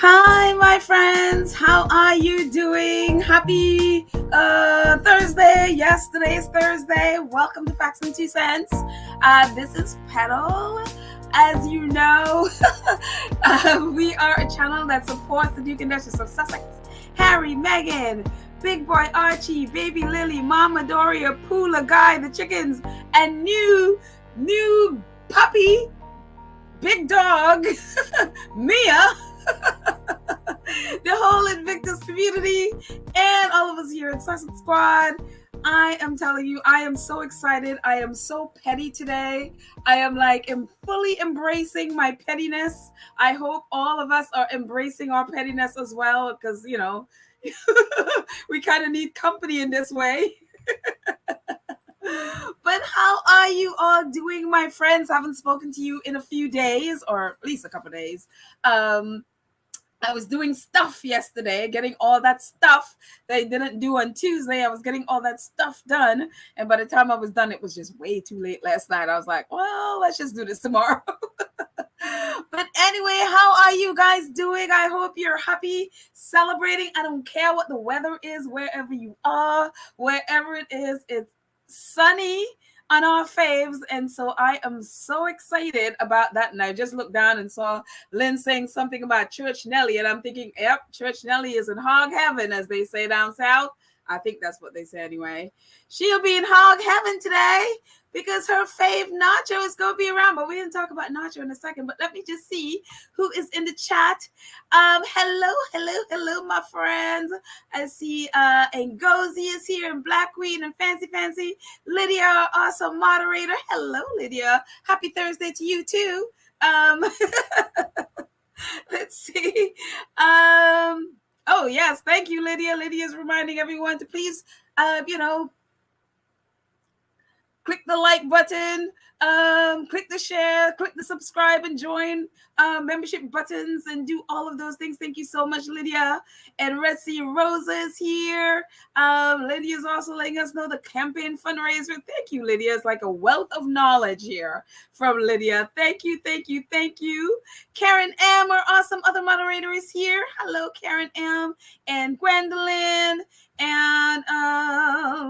Hi, my friends. How are you doing? Happy Thursday. Yes, today's Thursday. Welcome to Facts and Two Cents. This is Petal. As you know, we are a channel that supports the Duke and Duchess of Sussex, Harry, Meghan, Big Boy Archie, Baby Lily, Mama Doria, Poola, Guy, the chickens, and new puppy, big dog, Mia. The whole Invictus community and all of us here at Sussex Squad. I am telling you, I am so excited. I am so petty today. I am fully embracing my pettiness. I hope all of us are embracing our pettiness as well, because, you know, we kind of need company in this way. But how are you all doing, my friends? I haven't spoken to you in a few days, or at least a couple of days. I was doing stuff yesterday, getting all that stuff that I didn't do on Tuesday. I was getting all that stuff done. And by the time I was done, it was just way too late last night. I was like, well, let's just do this tomorrow. But anyway, how are you guys doing? I hope you're happy, celebrating. I don't care what the weather is, wherever you are, wherever it is, it's sunny on our faves, and so I am so excited about that. And I just looked down and saw Lynn saying something about Church Nelly, and I'm thinking, yep, Church Nelly is in hog heaven, as they say down south. I think that's what they say anyway. She'll be in hog heaven today because her fave Nacho is going to be around. But we didn't talk about Nacho in a second. But let me just see who is in the chat. Hello, my friends. I see Ngozi is here, and Black Queen, and Fancy. Lydia, our awesome moderator. Hello, Lydia. Happy Thursday to you, too. Let's see. Oh, yes. Thank you, Lydia. Lydia is reminding everyone to please, click the like button, click the share, click the subscribe and join membership buttons, and do all of those things. Thank you so much, Lydia. And Red Sea Rosa is here. Lydia is also letting us know the campaign fundraiser. Thank you, Lydia. It's like a wealth of knowledge here from Lydia. Thank you. Karen M., our awesome other moderator, is here. Hello, Karen M. and Gwendolyn. And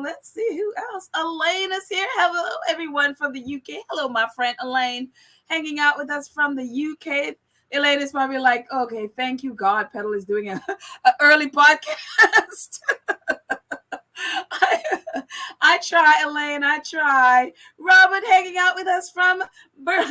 let's see who else. Elaine is here. Hello, everyone from the UK. Hello, my friend Elaine, hanging out with us from the UK. Elaine is probably like, okay, thank you, God. Petal is doing an early podcast. I try, Elaine. I try. Robert hanging out with us from Rome.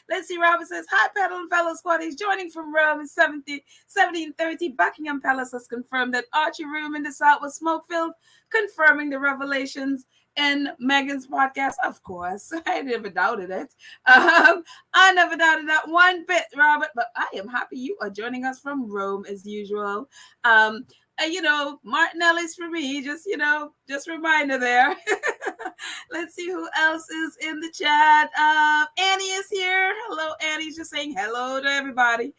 Let's see. Robert says, hi, Petal and fellow squad. He's joining from Rome in 1730. Buckingham Palace has confirmed that Archie room in the south was smoke-filled, confirming the revelations in Meghan's podcast. Of course, I never doubted it. I never doubted that one bit, Robert. But I am happy you are joining us from Rome as usual. Martinelli's for me. Just reminder there. Let's see who else is in the chat. Annie is here. Hello, Annie's just saying hello to everybody.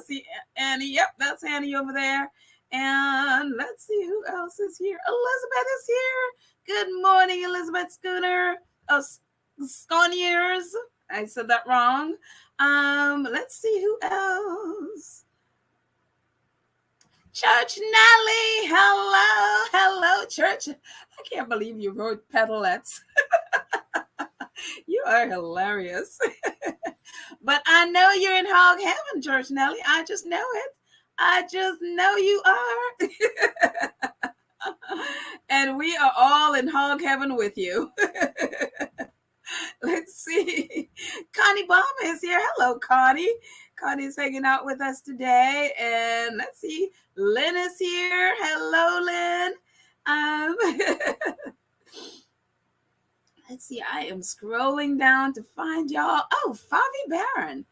See Annie. Yep, that's Annie over there. And let's see who else is here. Elizabeth is here. Good morning, Elizabeth Schooner. Sconiers. I said that wrong. Let's see who else. Church Nelly, hello, Church. I can't believe you wrote petalettes. You are hilarious. But I know you're in hog heaven, Church Nelly. I just know it. I just know you are. And we are all in hog heaven with you. Let's see. Connie Baum is here. Hello, Connie. Connie's hanging out with us today. And let's see. Lynn is here. Hello, Lynn. Let's see. I am scrolling down to find y'all. Oh, Favi Barron.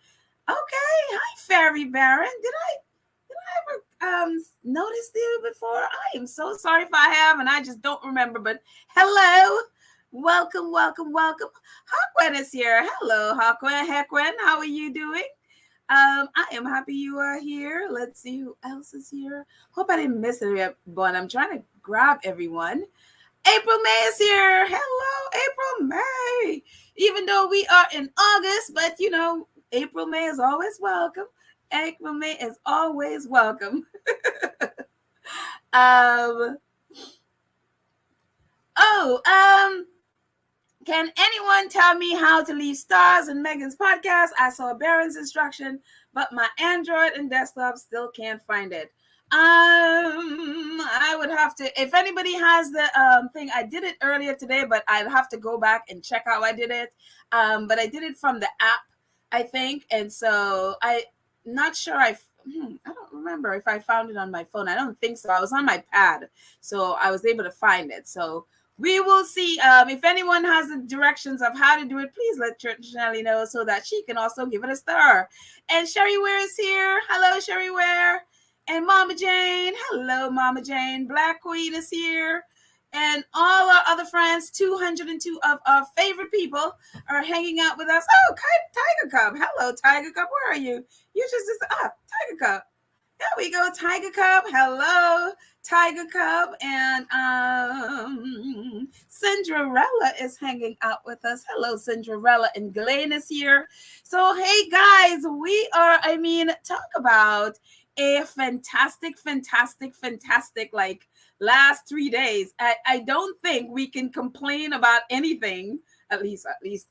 Okay. Hi, Fairy Baron. Did I ever notice you before? I am so sorry if I have, and I just don't remember. But hello. Welcome. Haquin is here. Hello, Haquin. How are you doing? I am happy you are here. Let's see who else is here. Hope I didn't miss everyone. I'm trying to grab everyone. April May is here. Hello, April May. Even though we are in August, but April May is always welcome. April May is always welcome. um, Can anyone tell me how to leave stars in Megan's podcast? I saw Baron's instruction, but my Android and desktop still can't find it. I would have to, if anybody has the thing, I did it earlier today, but I'd have to go back and check how I did it. But I did it from the app, I think. And so I'm not sure I don't remember if I found it on my phone. I don't think so. I was on my pad, so I was able to find it. So we will see. If anyone has the directions of how to do it, please let Shelly know so that she can also give it a star. And Sherry Ware is here. Hello, Sherry Ware. And Mama Jane. Hello, Mama Jane. Black Queen is here. And all our other friends, 202 of our favorite people are hanging out with us. Oh, Tiger Cub. Hello, Tiger Cub. Where are you? You just Tiger Cub. There we go, Tiger Cub. Hello, Tiger Cub. And Cinderella is hanging out with us. Hello, Cinderella. And Glenn is here. So, hey, guys, we are, talk about a fantastic, like, last 3 days. I don't think we can complain about anything. At least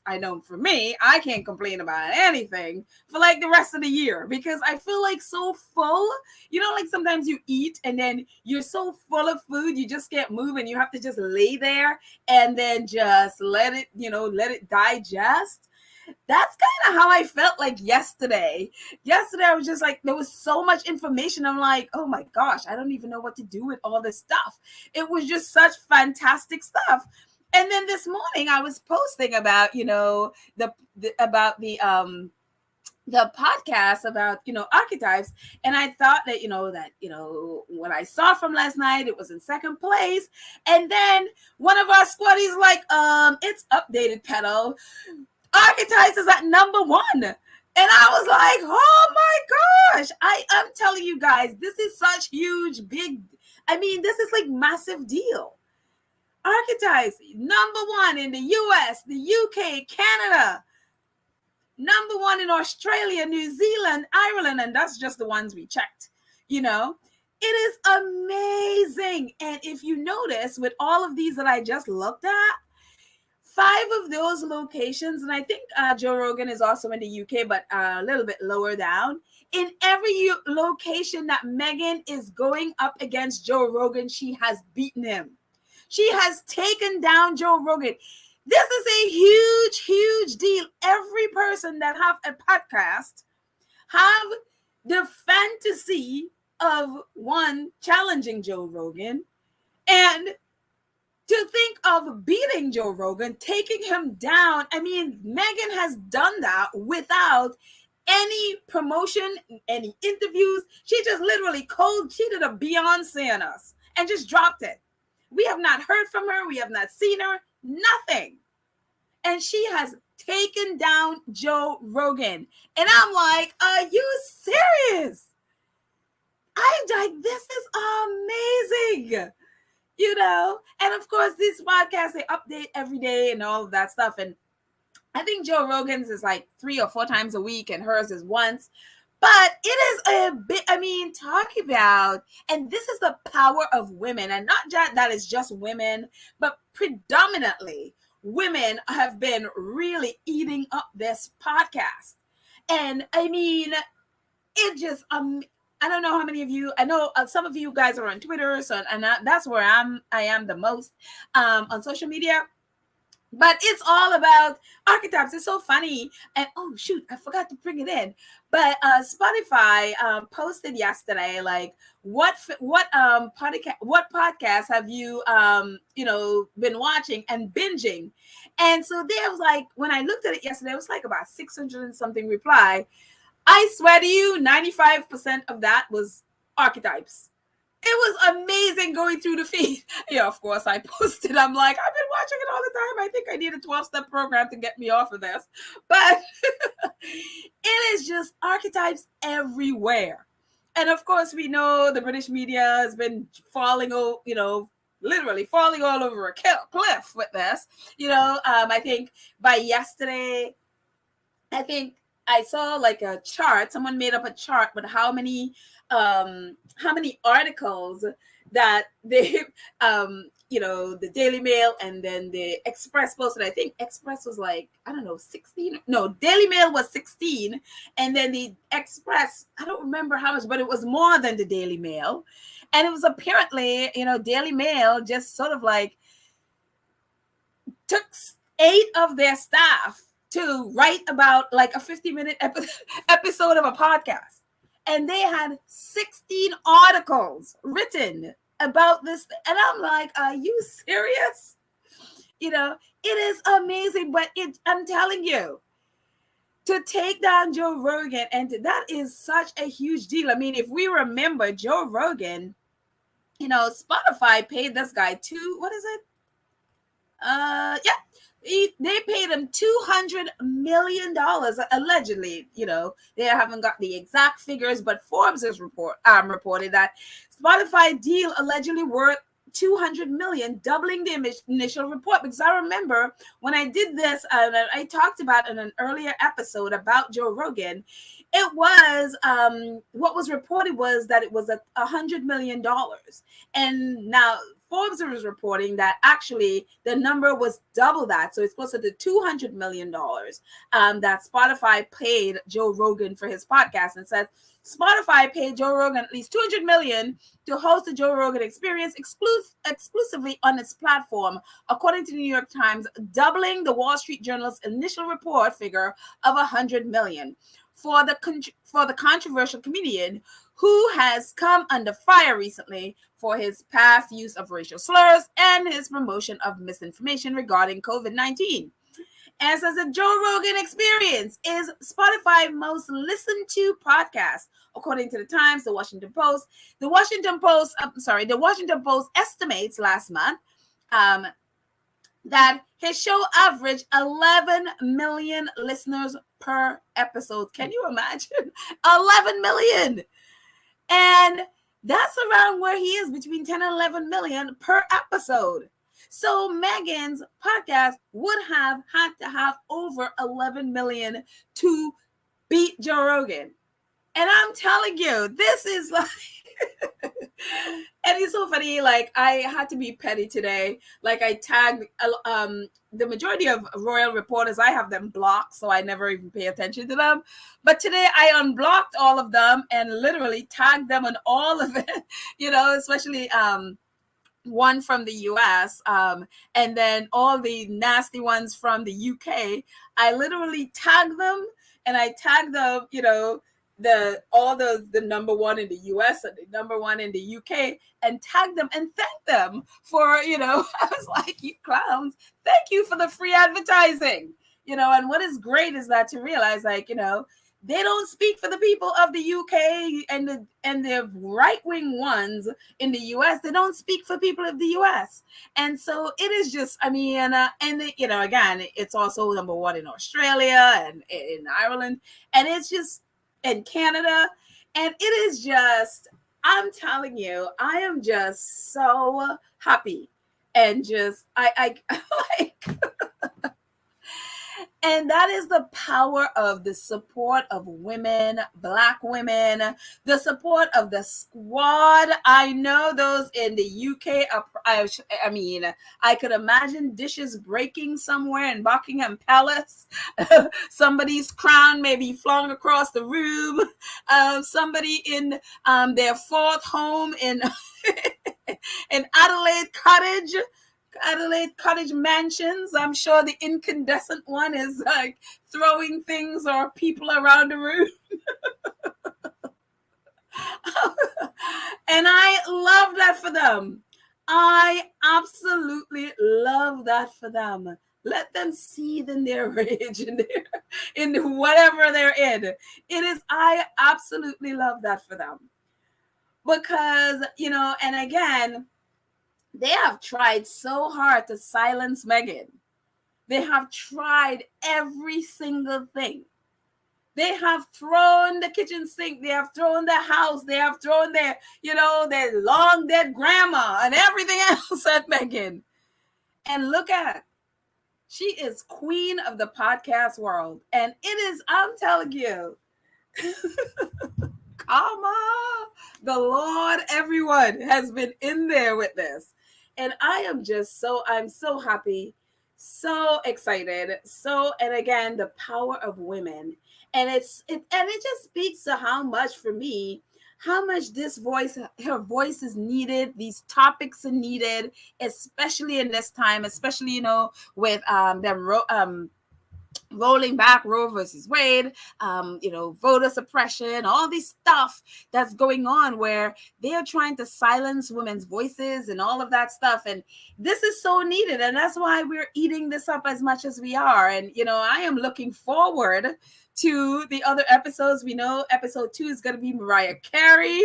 I know for me, I can't complain about anything for like the rest of the year, because I feel like so full. Like sometimes you eat and then you're so full of food, you just can't move and you have to just lay there and then just let it digest. That's kind of how I felt like yesterday. Yesterday, I was just like, there was so much information. I'm like, oh my gosh, I don't even know what to do with all this stuff. It was just such fantastic stuff. And then this morning I was posting about, the podcast about, archetypes. And I thought that, what I saw from last night, it was in second place. And then one of our squaddies like, it's updated, Petal. Archetypes is at number 1. And I was like, oh my gosh, I am telling you guys, this is such this is like massive deal. Archetypes, number 1 in the US, the UK, Canada, number 1 in Australia, New Zealand, Ireland, and that's just the ones we checked, It is amazing. And if you notice, with all of these that I just looked at, 5 of those locations, and I think Joe Rogan is also in the UK, but a little bit lower down. In every location that Megan is going up against Joe Rogan, she has beaten him. She has taken down Joe Rogan. This is a huge, huge deal. Every person that have a podcast have the fantasy of one challenging Joe Rogan, and to think of beating Joe Rogan, taking him down. Megan has done that without any promotion, any interviews. She just literally cheated a Beyonce on us and just dropped it. We have not heard from her. We have not seen her. Nothing. And she has taken down Joe Rogan. And I'm like, are you serious? I'm like, this is amazing. And of course, these podcasts, they update every day and all of that stuff. And I think Joe Rogan's is like 3 or 4 times a week and hers is once. But it is a bit, talk about, and this is the power of women, and not just that it's just women, but predominantly women have been really eating up this podcast. And it just, I don't know how many of you, I know some of you guys are on Twitter, and that's where I am the most on social media. But it's all about archetypes. It's so funny. And oh shoot, I forgot to bring it in. But Spotify posted yesterday, like, what podcasts have you been watching and binging? And so there was like, when I looked at it yesterday, it was like about 600 and something reply. I swear to you, 95% of that was archetypes. It was amazing going through the feed. Yeah, of course, I posted. I'm like, I've been watching it all the time. I think I need a 12-step program to get me off of this. But it is just archetypes everywhere. And of course, we know the British media has been literally falling all over a cliff with this. I think by yesterday, I saw like a chart. Someone made up a chart with how many articles that they the Daily Mail and then the Express posted. I think Express was like, I don't know, 16. No, Daily Mail was 16, and then the Express, I don't remember how much, but it was more than the Daily Mail. And it was apparently, Daily Mail just sort of like took 8 of their staff to write about like a 50-minute episode of a podcast. And they had 16 articles written about this. And I'm like, are you serious? It is amazing. But I'm telling you, to take down Joe Rogan, that is such a huge deal. I mean, if we remember Joe Rogan, Spotify paid this guy what is it? They paid him $200 million allegedly. They haven't got the exact figures, but Forbes has reported that Spotify deal allegedly worth $200 million, doubling the initial report. Because I remember when I did this, I talked about in an earlier episode about Joe Rogan. It was what was reported was that it was $100 million, and now Forbes was reporting that actually the number was double that. So it's closer to $200 million that Spotify paid Joe Rogan for his podcast, and says Spotify paid Joe Rogan at least $200 million to host the Joe Rogan Experience exclusively on its platform, according to the New York Times, doubling the Wall Street Journal's initial report figure of $100 million. For the controversial comedian who has come under fire recently for his past use of racial slurs and his promotion of misinformation regarding COVID-19. And says the Joe Rogan Experience is Spotify's most listened to podcast, according to the Times, the Washington Post. The Washington Post estimates last month that his show averaged 11 million listeners per episode. Can you imagine? 11 million. And that's around where he is, between 10 and 11 million per episode. So Megan's podcast would have had to have over 11 million to beat Joe Rogan. And I'm telling you, this is like, and it's so funny. Like, I had to be petty today. Like, I tagged the majority of royal reporters. I have them blocked, so I never even pay attention to them. But today I unblocked all of them and literally tagged them on all of it. Especially one from the US, and then all the nasty ones from the UK. I literally tagged them, and I tagged them, the number one in the US and the number one in the UK, and tag them and thank them for, I was like, you clowns, thank you for the free advertising, and what is great is that to realize, like, they don't speak for the people of the UK and the right-wing ones in the US. They don't speak for people of the US. And so it is just, again, it's also number one in Australia and in Ireland. And it's just, in Canada, and it is just, I'm telling you, I am just so happy, and just I like and that is the power of the support of women, Black women, the support of the squad. I know those in the UK I could imagine dishes breaking somewhere in Buckingham Palace. Somebody's crown may be flung across the room. Somebody in their fourth home in in Adelaide Cottage Mansions. I'm sure the incandescent one is like throwing things or people around the room. And I love that for them. I absolutely love that for them. Let them seethe in their rage, in whatever they're in. I absolutely love that for them. Because, and again, they have tried so hard to silence Meghan. They have tried every single thing. They have thrown the kitchen sink. They have thrown the house. They have thrown their long dead grandma and everything else at Meghan. And look at, She is queen of the podcast world. And it is, I'm telling you, Kama, the Lord, everyone has been in there with this. And I'm so happy, so excited. And again, the power of women. And it just speaks to how much for me, how much her voice is needed. These topics are needed, especially in this time, especially, with rolling back Roe versus Wade, voter suppression, all this stuff that's going on where they are trying to silence women's voices and all of that stuff. And this is so needed. And that's why we're eating this up as much as we are. And, I am looking forward to the other episodes. We know episode 2 is going to be Mariah Carey.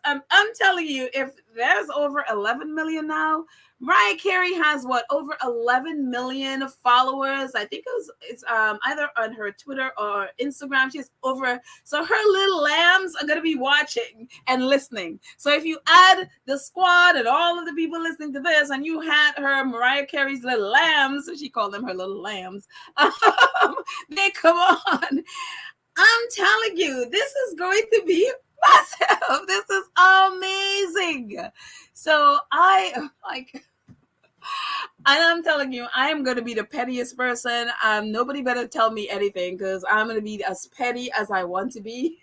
I'm telling you, if there's over 11 million now, Mariah Carey has over 11 million followers. I think it's either on her Twitter or Instagram. She's over. So her little lambs are going to be watching and listening. So if you add the squad and all of the people listening to this, and you had her Mariah Carey's little lambs, she called them her little lambs. They come on. I'm telling you, this is going to be massive. This is amazing. So and I'm telling you, I am going to be the pettiest person. Nobody better tell me anything, because I'm going to be as petty as I want to be.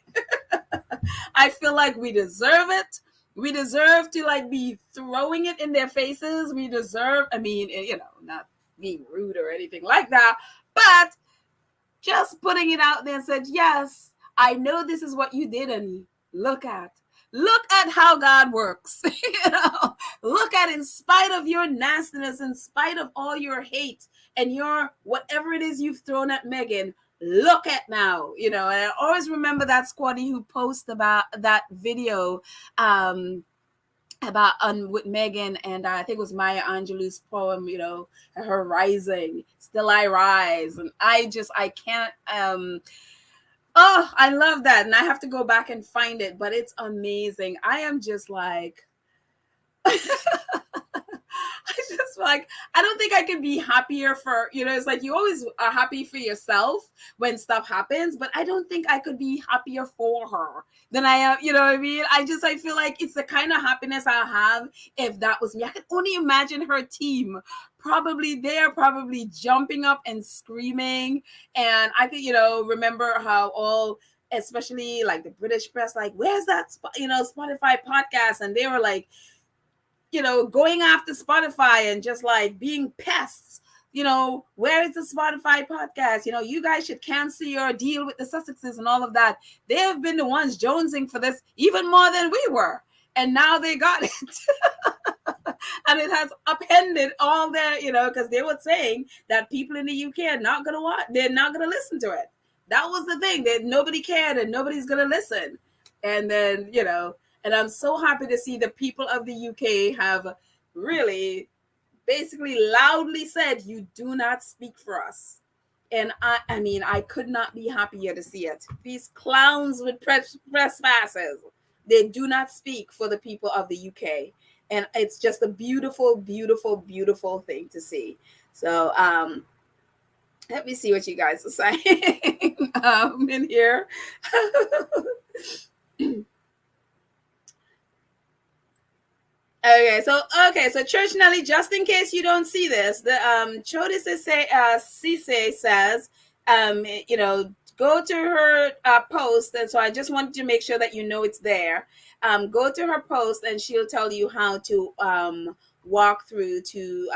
I feel like we deserve it. We deserve to be throwing it in their faces. We deserve, not being rude or anything like that, but just putting it out there and said, yes, I know this is what you did, and look at how God works. Look at, in spite of your nastiness, in spite of all your hate and your whatever it is you've thrown at Megan, look at now. And I always remember that squaddy who posted about that video with Megan, and I think it was Maya Angelou's poem, her rising, still I rise. And I can't I love that. And I have to go back and find it, but it's amazing. I am just like, I don't think I could be happier for, it's like you always are happy for yourself when stuff happens, but I don't think I could be happier for her than I am. You know what I mean? I feel like it's the kind of happiness I have if that was me. I can only imagine her team. They're probably jumping up and screaming. And I could, remember how especially like the British press, like, where's that, Spotify podcast? And they were like, going after Spotify and just like being pests, where is the Spotify podcast? You guys should cancel your deal with the Sussexes and all of that. They have been the ones jonesing for this even more than we were. And now they got it. And it has upended all their, because they were saying that people in the UK are not going to watch. They're not going to listen to it. That was the thing, that nobody cared and nobody's going to listen. And then, and I'm so happy to see the people of the UK have really basically loudly said, you do not speak for us. And I could not be happier to see it. These clowns with press passes, they do not speak for the people of the UK. And it's just a beautiful, beautiful, beautiful thing to see. So let me see what you guys are saying in here. Okay, so Church Nelly, just in case you don't see this, the Chodis Cisse says, go to her post, and so I just wanted to make sure that it's there. Go to her post, and she'll tell you how to walk through to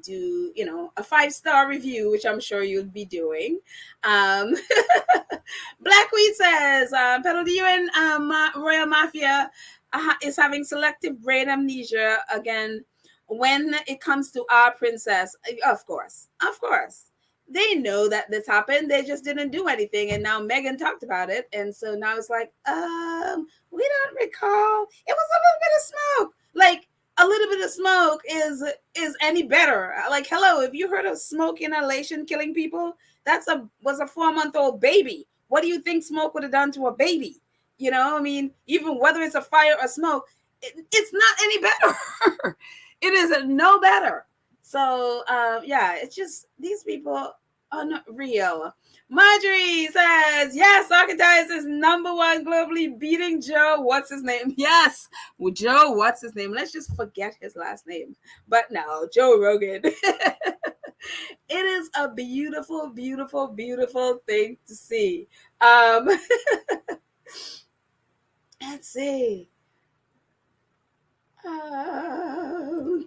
do a 5-star review, which I'm sure you'll be doing. Blackweed says, Pedal and Royal Mafia is having selective brain amnesia again when it comes to our princess. Of course. They know that this happened. They just didn't do anything. And now Megan talked about it. And so now it's like, we don't recall. It was a little bit of smoke. Like, a little bit of smoke is any better. Like, hello, if you heard of smoke inhalation killing people, was a 4-month-old baby. What do you think smoke would have done to a baby? Even whether it's a fire or smoke, it's not any better. It is no better. So yeah, it's just these people unreal. Marjorie says, yes, Archetypes is #1 globally, beating Joe. What's his name? Yes, well, Joe, what's his name? Let's just forget his last name. But no, Joe Rogan. It is a beautiful, beautiful, beautiful thing to see. Let's see.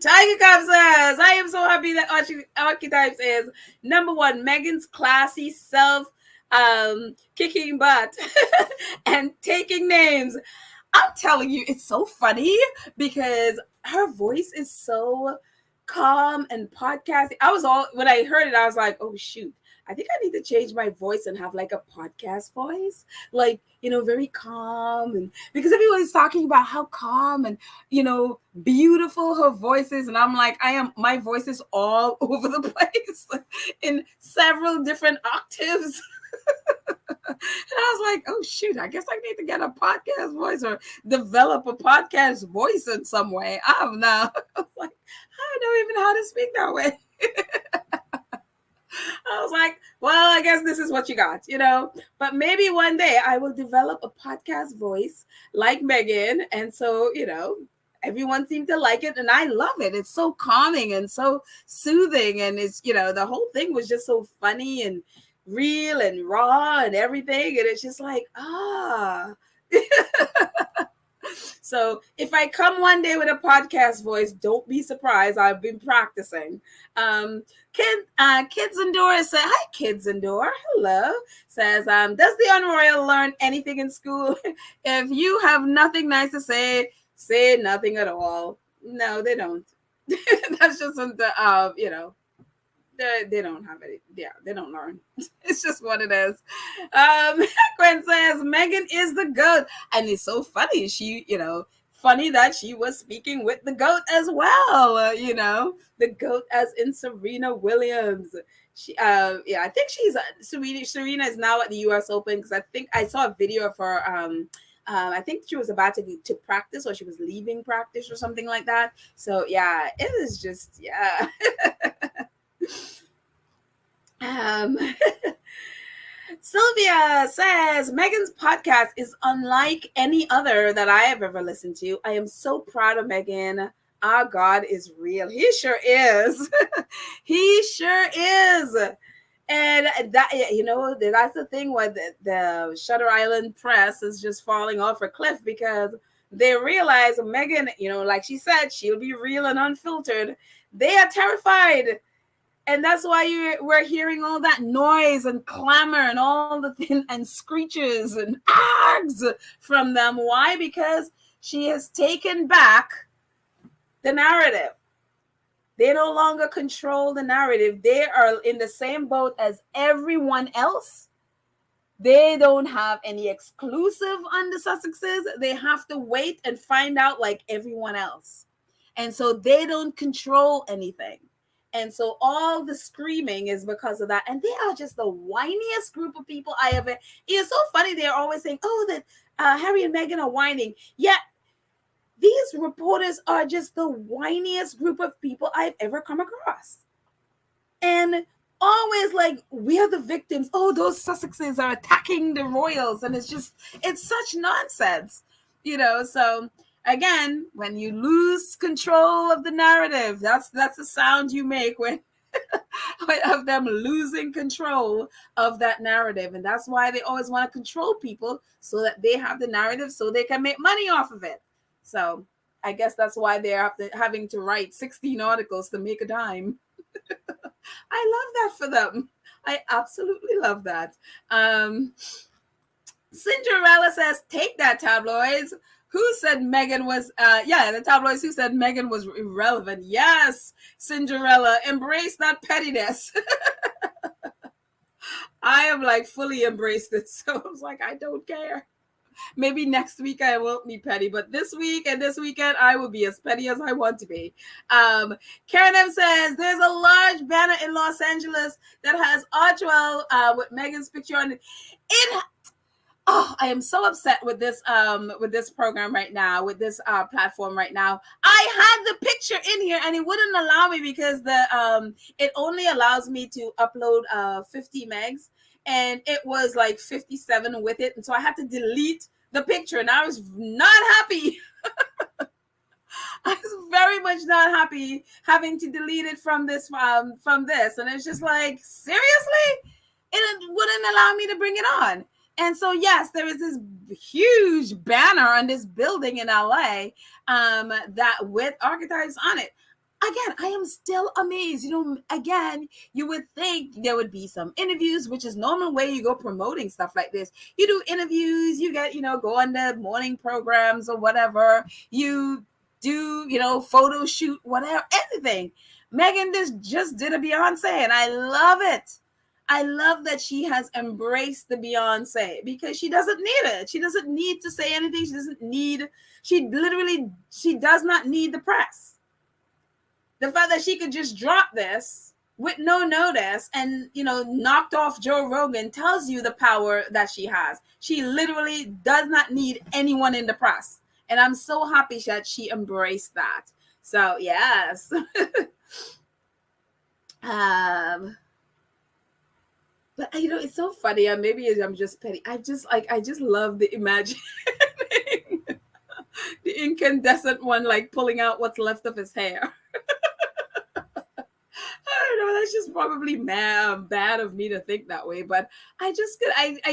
Tiger Cop says, I am so happy that Archetypes is #1. Megan's classy self, kicking butt and taking names. I'm telling you, it's so funny because her voice is so calm and podcasting. When I heard it, I was like, oh shoot, I think I need to change my voice and have like a podcast voice, like, very calm. And because everybody's talking about how calm and, beautiful her voice is. And I'm like, my voice is all over the place in several different octaves. And I was like, oh shoot, I guess I need to get a podcast voice or develop a podcast voice in some way. I don't know. I was like, I don't even know how to speak that way. I was like, well, I guess this is what you got, But maybe one day I will develop a podcast voice like Megan. And so, everyone seemed to like it. And I love it. It's so calming and so soothing. And it's, the whole thing was just so funny and real and raw and everything. And it's just like, So if I come one day with a podcast voice, don't be surprised. I've been practicing. Kids Endure said, hi, Kids Endure. Hello. Says, does the Unroyal learn anything in school? If you have nothing nice to say nothing at all. No, they don't. That's just something, they don't have it. Yeah, they don't learn. It's just what it is. Gwen says, Megan is the GOAT. And it's so funny. She, funny that she was speaking with the GOAT as well. The GOAT as in Serena Williams. She, I think she's Serena is now at the U.S. Open because I think I saw a video of her. I think she was about to practice or she was leaving practice or something like that. So yeah, it is just, yeah. Sylvia says, Megan's podcast is unlike any other that I have ever listened to. I am so proud of Megan. Our God is real. He sure is. He sure is. And that, that's the thing where the Shutter Island press is just falling off a cliff because they realize Megan, like she said, she'll be real and unfiltered. They are terrified. And that's why we're hearing all that noise and clamor and all the and screeches and args from them. Why? Because she has taken back the narrative. They no longer control the narrative. They are in the same boat as everyone else. They don't have any exclusive on the Sussexes. They have to wait and find out like everyone else. And so they don't control anything. And so all the screaming is because of that. And they are just the whiniest group of people I ever. It's so funny. They're always saying, oh, that Harry and Meghan are whining. Yet these reporters are just the whiniest group of people I've ever come across. And always like, we are the victims. Oh, those Sussexes are attacking the royals. And it's such nonsense, so. Again, when you lose control of the narrative, that's the sound you make when of them losing control of that narrative. And that's why they always want to control people so that they have the narrative so they can make money off of it. So I guess that's why they're having to write 16 articles to make a dime. I love that for them. I absolutely love that. Cinderella says, take that, tabloids. Who said Meghan was, the tabloids who said Meghan was irrelevant. Yes, Cinderella, embrace that pettiness. I am like fully embraced it. So I was like, I don't care. Maybe next week I won't be petty, but this week and this weekend I will be as petty as I want to be. Karen M says, there's a large banner in Los Angeles that has Archewell with Meghan's picture on it. Oh, I am so upset with this program right now, with this platform right now. I had the picture in here and it wouldn't allow me because the it only allows me to upload 50 megs, and it was like 57 with it, and so I had to delete the picture, and I was not happy. I was very much not happy having to delete it from this, and it's just like, seriously, it wouldn't allow me to bring it on. And so, yes, there is this huge banner on this building in LA that with archetypes on it. Again, I am still amazed. You know, again, you would think there would be some interviews, which is normal way you go promoting stuff like this. You do interviews, you get, go on the morning programs or whatever. You do, photo shoot, whatever, anything. Megan just did a Beyonce, and I love it. I love that she has embraced the Beyonce because she doesn't need it. She doesn't need to say anything. She does not need the press. The fact that she could just drop this with no notice and, knocked off Joe Rogan tells you the power that she has. She literally does not need anyone in the press. And I'm so happy that she embraced that. So, yes. But it's so funny. Maybe I'm just petty. I just love the imagining the incandescent one like pulling out what's left of his hair. I don't know. That's just probably bad of me to think that way. But I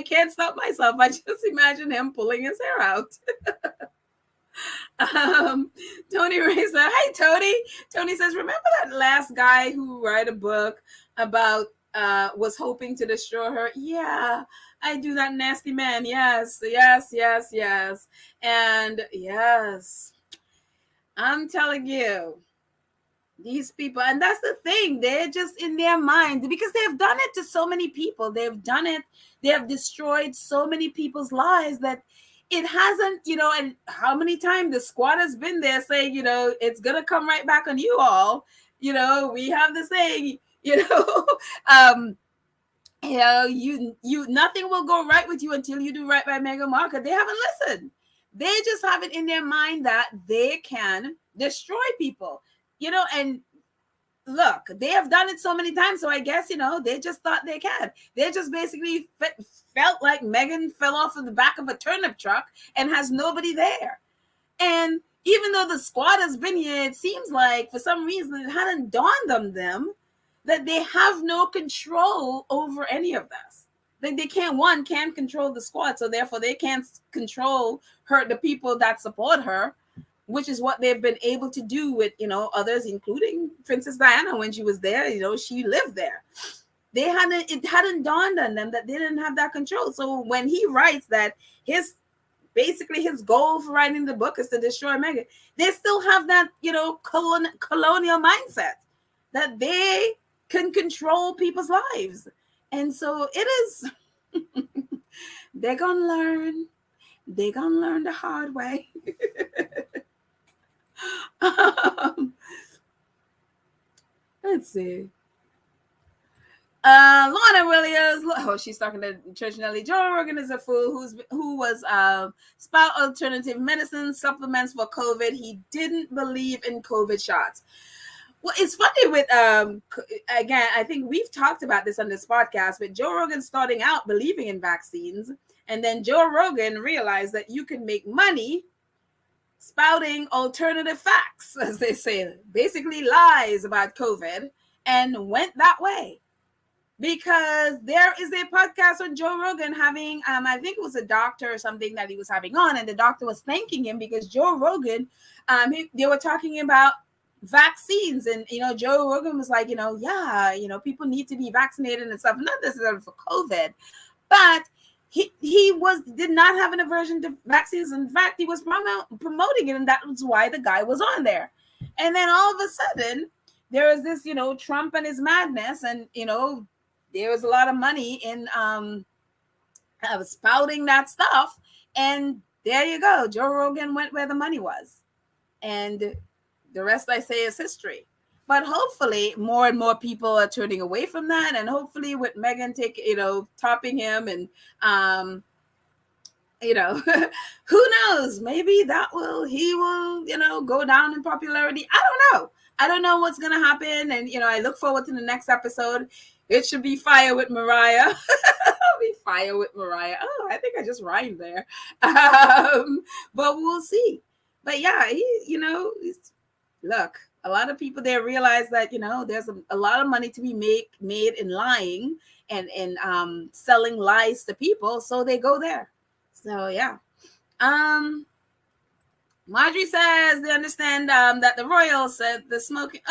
can't stop myself. I just imagine him pulling his hair out. Tony Ray said, "Hi, Tony." Tony says, "Remember that last guy who wrote a book about was hoping to destroy her? Yeah, I do, that nasty man. Yes. And yes, I'm telling you, these people, and that's the thing, they're just in their mind because they've done it to so many people. They have destroyed so many people's lives that it hasn't, and how many times the squad has been there saying, it's gonna come right back on you all. We have the saying, you nothing will go right with you until you do right by Meghan Markle. They haven't listened. They just have it in their mind that they can destroy people, and look, they have done it so many times. So I guess, they just thought they can. They just basically felt like Meghan fell off of the back of a turnip truck and has nobody there. And even though the squad has been here, it seems like for some reason it hadn't dawned on them that they have no control over any of this. They can't control the squad. So therefore they can't control the people that support her, which is what they've been able to do with, others, including Princess Diana. When she was there, she lived there. It hadn't dawned on them that they didn't have that control. So when he writes that his goal for writing the book is to destroy Meghan, they still have that, colonial mindset that they can control people's lives. And so it is, they're going to learn. They're going to learn the hard way. Let's see. Lorna Williams, she's talking to Church Nelly. Joe Rogan is a fool who was spout alternative medicine supplements for COVID. He didn't believe in COVID shots. Well, it's funny with again, I think we've talked about this on this podcast, but Joe Rogan starting out believing in vaccines, and then Joe Rogan realized that you can make money spouting alternative facts, as they say, basically lies about COVID, and went that way. Because there is a podcast on Joe Rogan having, I think it was a doctor or something that he was having on, and the doctor was thanking him because Joe Rogan, they were talking about vaccines, and Joe Rogan was like, people need to be vaccinated and stuff, not necessarily for COVID, but he did not have an aversion to vaccines. In fact, he was promoting it, and that was why the guy was on there. And then all of a sudden, there was this, Trump and his madness, and there was a lot of money in spouting that stuff, and there you go. Joe Rogan went where the money was, and the rest, I say, is history. But hopefully more and more people are turning away from that. And hopefully with Meghan topping him and who knows? Maybe he will, go down in popularity. I don't know what's gonna happen. And I look forward to the next episode. It should be fire with Mariah. It'll be fire with Mariah. Oh, I think I just rhymed there. But we'll see. But yeah, look, a lot of people there realize that there's a lot of money to be made in lying and selling lies to people, so they go there. So yeah. Marjorie says they understand that the royal said the smoking.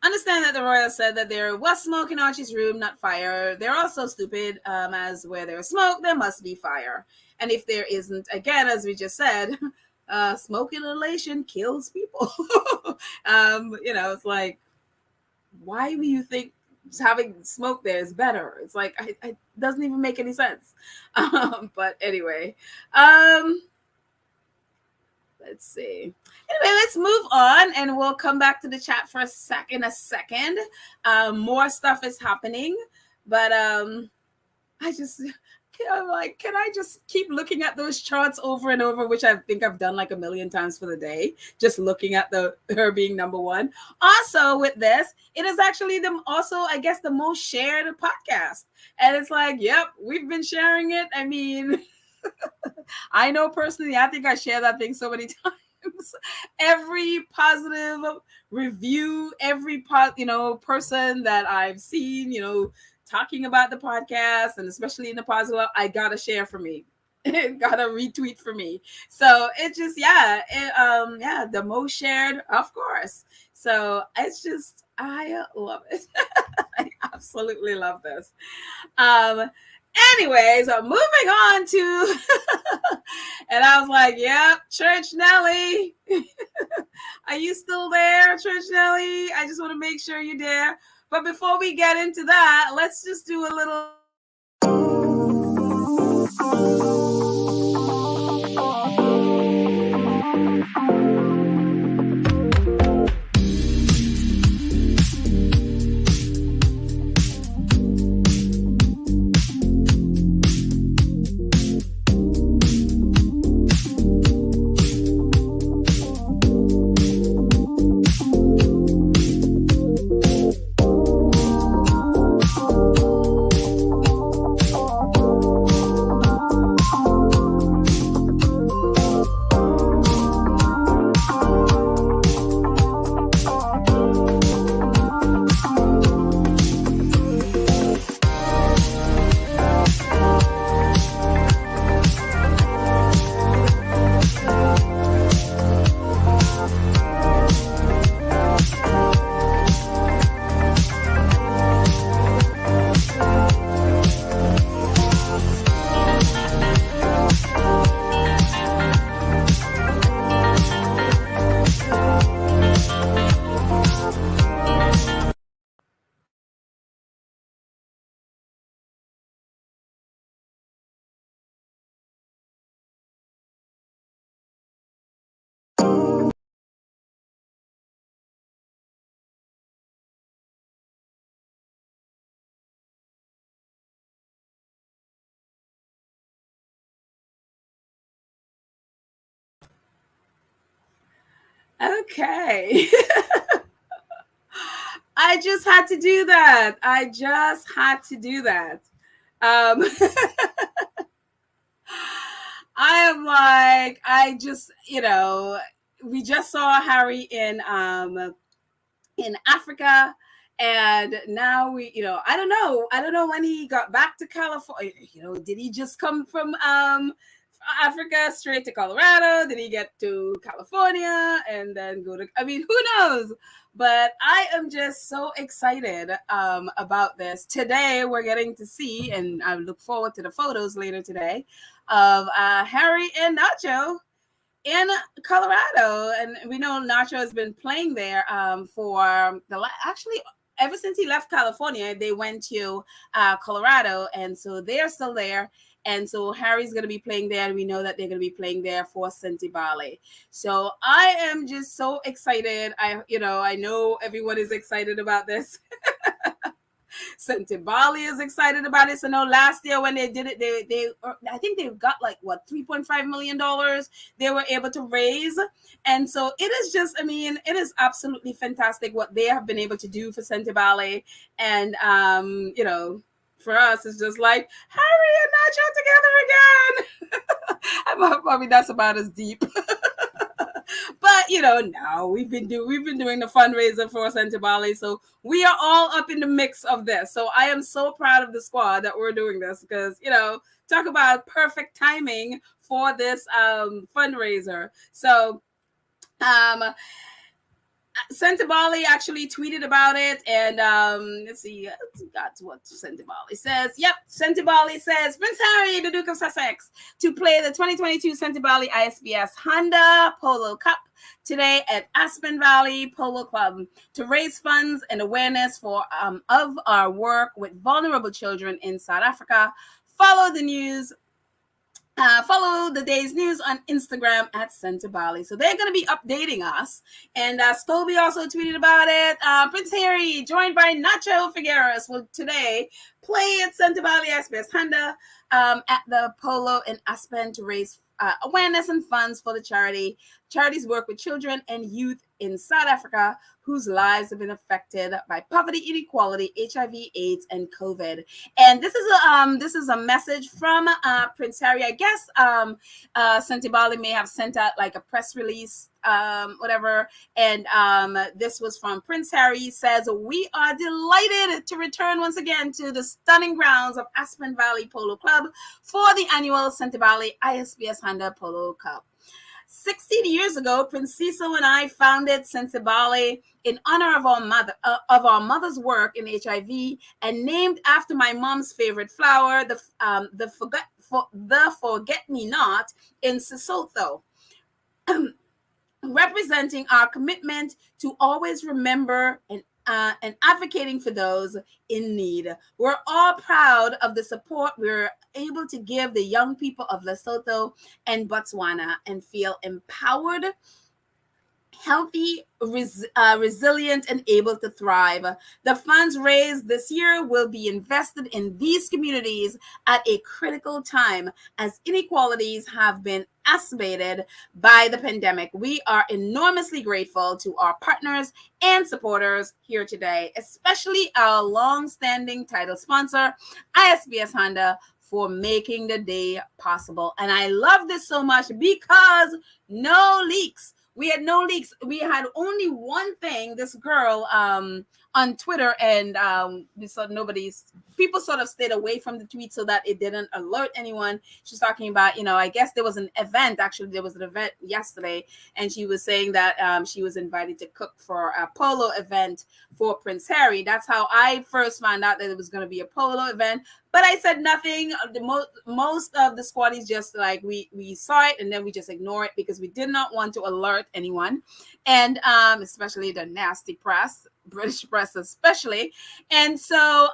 Understand that the royal said that there was smoke in Archie's room, not fire. They're also stupid, as where there's smoke, there must be fire. And if there isn't, again, as we just said, smoke inhalation kills people. It's like, why do you think having smoke there is better? It's like, it doesn't even make any sense. But anyway, let's see. Anyway, let's move on and we'll come back to the chat for a second. More stuff is happening, but I'm like, can I just keep looking at those charts over and over, which I think I've done like a million times for the day, just looking at her being number one. Also with this, it is actually I guess the most shared podcast. And it's like, yep, we've been sharing it. I mean, I know personally, I think I share that thing so many times. Every positive review, every person that I've seen, talking about the podcast, and especially in the positive, I gotta share for me. Gotta retweet for me. So it just, the most shared, of course. So it's just, I love it. I absolutely love this. Anyways, moving on to, and I was like, yep, Church Nelly. Are you still there, Church Nelly? I just want to make sure you're there. But before we get into that, let's just do a little. Okay. I just had to do that. I am like, we just saw Harry in Africa, and now I don't know when he got back to California. Did he just come from Africa straight to Colorado? Did he get to California and then go to? I mean, who knows? But I am just so excited about this. Today we're getting to see, and I look forward to the photos later today of Harry and Nacho in Colorado. And we know Nacho has been playing there for actually ever since he left California. They went to Colorado, and so they're still there. And so Harry's going to be playing there, and we know that they're going to be playing there for Sentibale. So I am just so excited. I know everyone is excited about this. Sentebale is excited about it. So no, last year when they did it, they I think they got like what $3.5 million they were able to raise. And so it is just, I mean, it is absolutely fantastic what they have been able to do for Sentebale. And you know, for us, it's just like Harry and Nacho together again. I mean, that's about as deep. But you know, now we've been doing the fundraiser for Sentebale, so we are all up in the mix of this. So I am so proud of the squad that we're doing this, because you know, talk about perfect timing for this fundraiser. So Sentebale actually tweeted about it, and let's see, that's what Sentebale says. Yep, Sentebale says Prince Harry, the Duke of Sussex, to play the 2022 Sentebale ISBS Honda Polo Cup today at Aspen Valley Polo Club to raise funds and awareness for of our work with vulnerable children in South Africa. Follow the news. Follow the day's news on Instagram at Sentebale. So they're going to be updating us. And Scobie also tweeted about it. Prince Harry, joined by Nacho Figueres, will today play at Sentebale SBS Honda at the Polo in Aspen to raise awareness and funds for the charities work with children and youth in South Africa whose lives have been affected by poverty, inequality, HIV, AIDS, and COVID. And this is a message from Prince Harry. I guess Sentebale may have sent out like a press release, whatever. And this was from Prince Harry. He says, "We are delighted to return once again to the stunning grounds of Aspen Valley Polo Club for the annual Sentebale ISBS Honda Polo Cup. 16 years ago, Prince Cecil and I founded Sentebale in honor of our mother's work in HIV, and named after my mom's favorite flower, the forget-me-not in Sesotho, representing our commitment to always remember and advocating for those in need. We're all proud of the support we're able to give the young people of Lesotho and Botswana, and feel empowered, healthy, resilient, and able to thrive. The funds raised this year will be invested in these communities at a critical time as inequalities have been exacerbated by the pandemic. We are enormously grateful to our partners and supporters here today, especially our long-standing title sponsor, ISBS Honda, for making the day possible." And I love this so much because no leaks. We had no leaks. We had only one thing. This girl on Twitter, and we saw people sort of stayed away from the tweet so that it didn't alert anyone. She's talking about, you know, I guess there was an event. Actually, there was an event yesterday, and she was saying that she was invited to cook for a polo event for Prince Harry. That's how I first found out that it was going to be a polo event. But I said nothing. Most of the squaddies just like we saw it, and then we just ignore it because we did not want to alert anyone, and especially the nasty press, British press especially. And so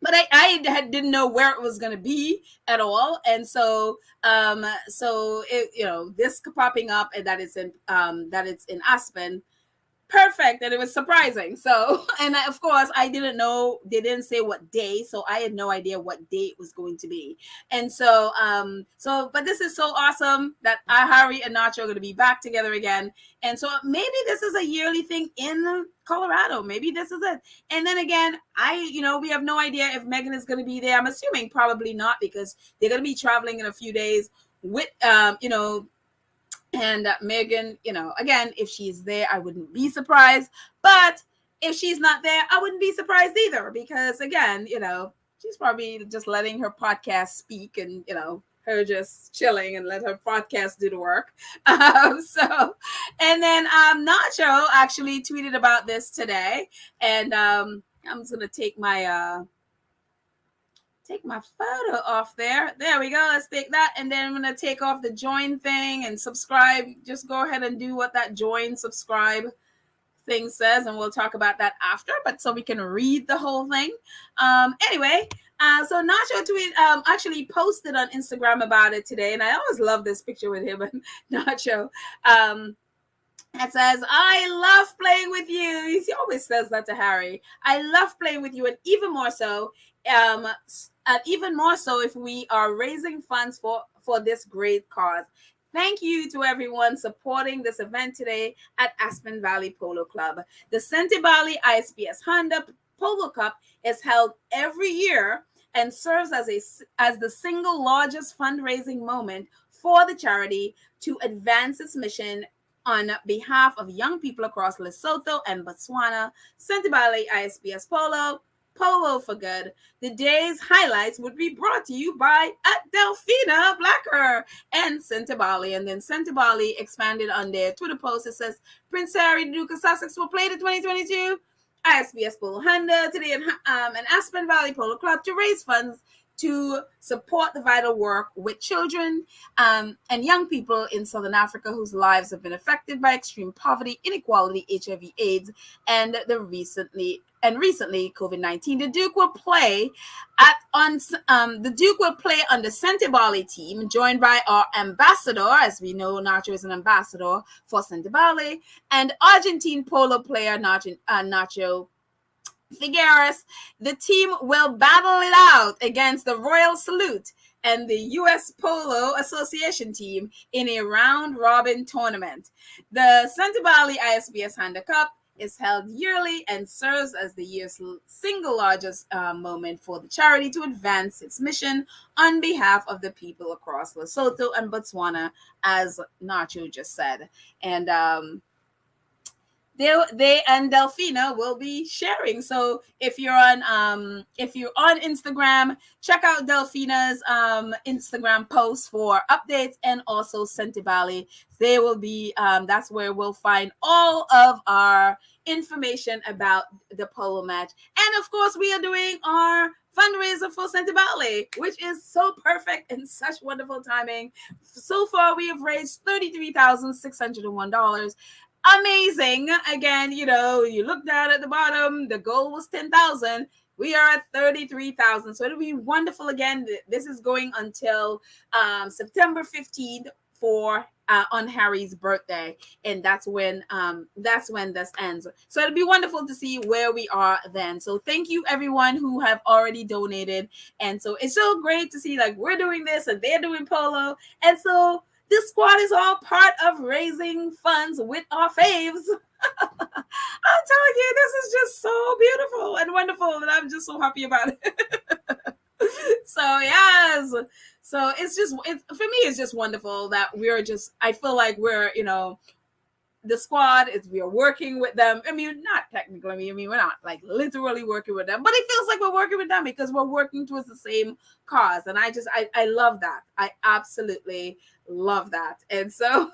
but I didn't know where it was going to be at all. And so it, you know, this popping up and that it's in Aspen, perfect, and it was surprising. So, and of course I didn't know, they didn't say what day, so I had no idea what day it was going to be. And so but this is so awesome that Harry and Nacho are going to be back together again. And so maybe this is a yearly thing in Colorado. Maybe this is it. And then again, we have no idea if Megan is going to be there. I'm assuming probably not, because they're going to be traveling in a few days with and Megan, again, if she's there, I wouldn't be surprised. But if she's not there, I wouldn't be surprised either, because again, she's probably just letting her podcast speak, and her just chilling and let her podcast do the work. And then Nacho actually tweeted about this today, and I'm just gonna take my photo off there. There we go. Let's take that. And then I'm going to take off the join thing and subscribe. Just go ahead and do what that join, subscribe thing says. And we'll talk about that after, but so we can read the whole thing. Anyway, so Nacho actually posted on Instagram about it today. And I always love this picture with him and Nacho. that says, I love playing with you. He always says that to Harry. I love playing with you, and um, even more so if we are raising funds for this great cause. Thank you to everyone supporting this event today at Aspen Valley Polo Club. The Sentebale ISPS Honda Polo Cup is held every year and serves as the single largest fundraising moment for the charity to advance its mission on behalf of young people across Lesotho and Botswana. Sentebale ISPS Polo for Good. The day's highlights would be brought to you by Delphina Blacker and Sentebale. And then Sentebale expanded on their Twitter post. It says, Prince Harry, Duke of Sussex will play the 2022 ISPS Polo Honda today at an Aspen Valley Polo Club to raise funds to support the vital work with children and young people in Southern Africa whose lives have been affected by extreme poverty, inequality, HIV/AIDS, and recently COVID-19. The Duke will play on the Sentebale team, joined by our ambassador, as we know, Nacho is an ambassador for Sentebale, and Argentine polo player Nacho Figueres. The team will battle it out against the Royal Salute and the U.S. Polo Association team in a round-robin tournament. The Sentebale ISPS Honda Cup is held yearly and serves as the year's single largest moment for the charity to advance its mission on behalf of the people across Lesotho and Botswana, as Nacho just said. And they and Delphina will be sharing. So if you're on Instagram, check out Delphina's Instagram posts for updates, and also Sentebale. They will be that's where we'll find all of our information about the polo match. And of course, we are doing our fundraiser for Sentebale, which is so perfect and such wonderful timing. So far, we have raised $33,601. Amazing. Again, you look down at the bottom, the goal was 10,000. We are at 33,000. So it'll be wonderful. Again, this is going until September 15th for on Harry's birthday, and that's when this ends. So it'll be wonderful to see where we are then. So thank you everyone who have already donated, and so it's so great to see like we're doing this and they're doing polo, and so this squad is all part of raising funds with our faves. I'm telling you, this is just so beautiful and wonderful, and I'm just so happy about it. So yes, so for me, it's just wonderful that I feel like we're, the squad we are working with them. I mean, not technically, we're not like literally working with them, but it feels like we're working with them because we're working towards the same cause. And I love that. I absolutely love that. And so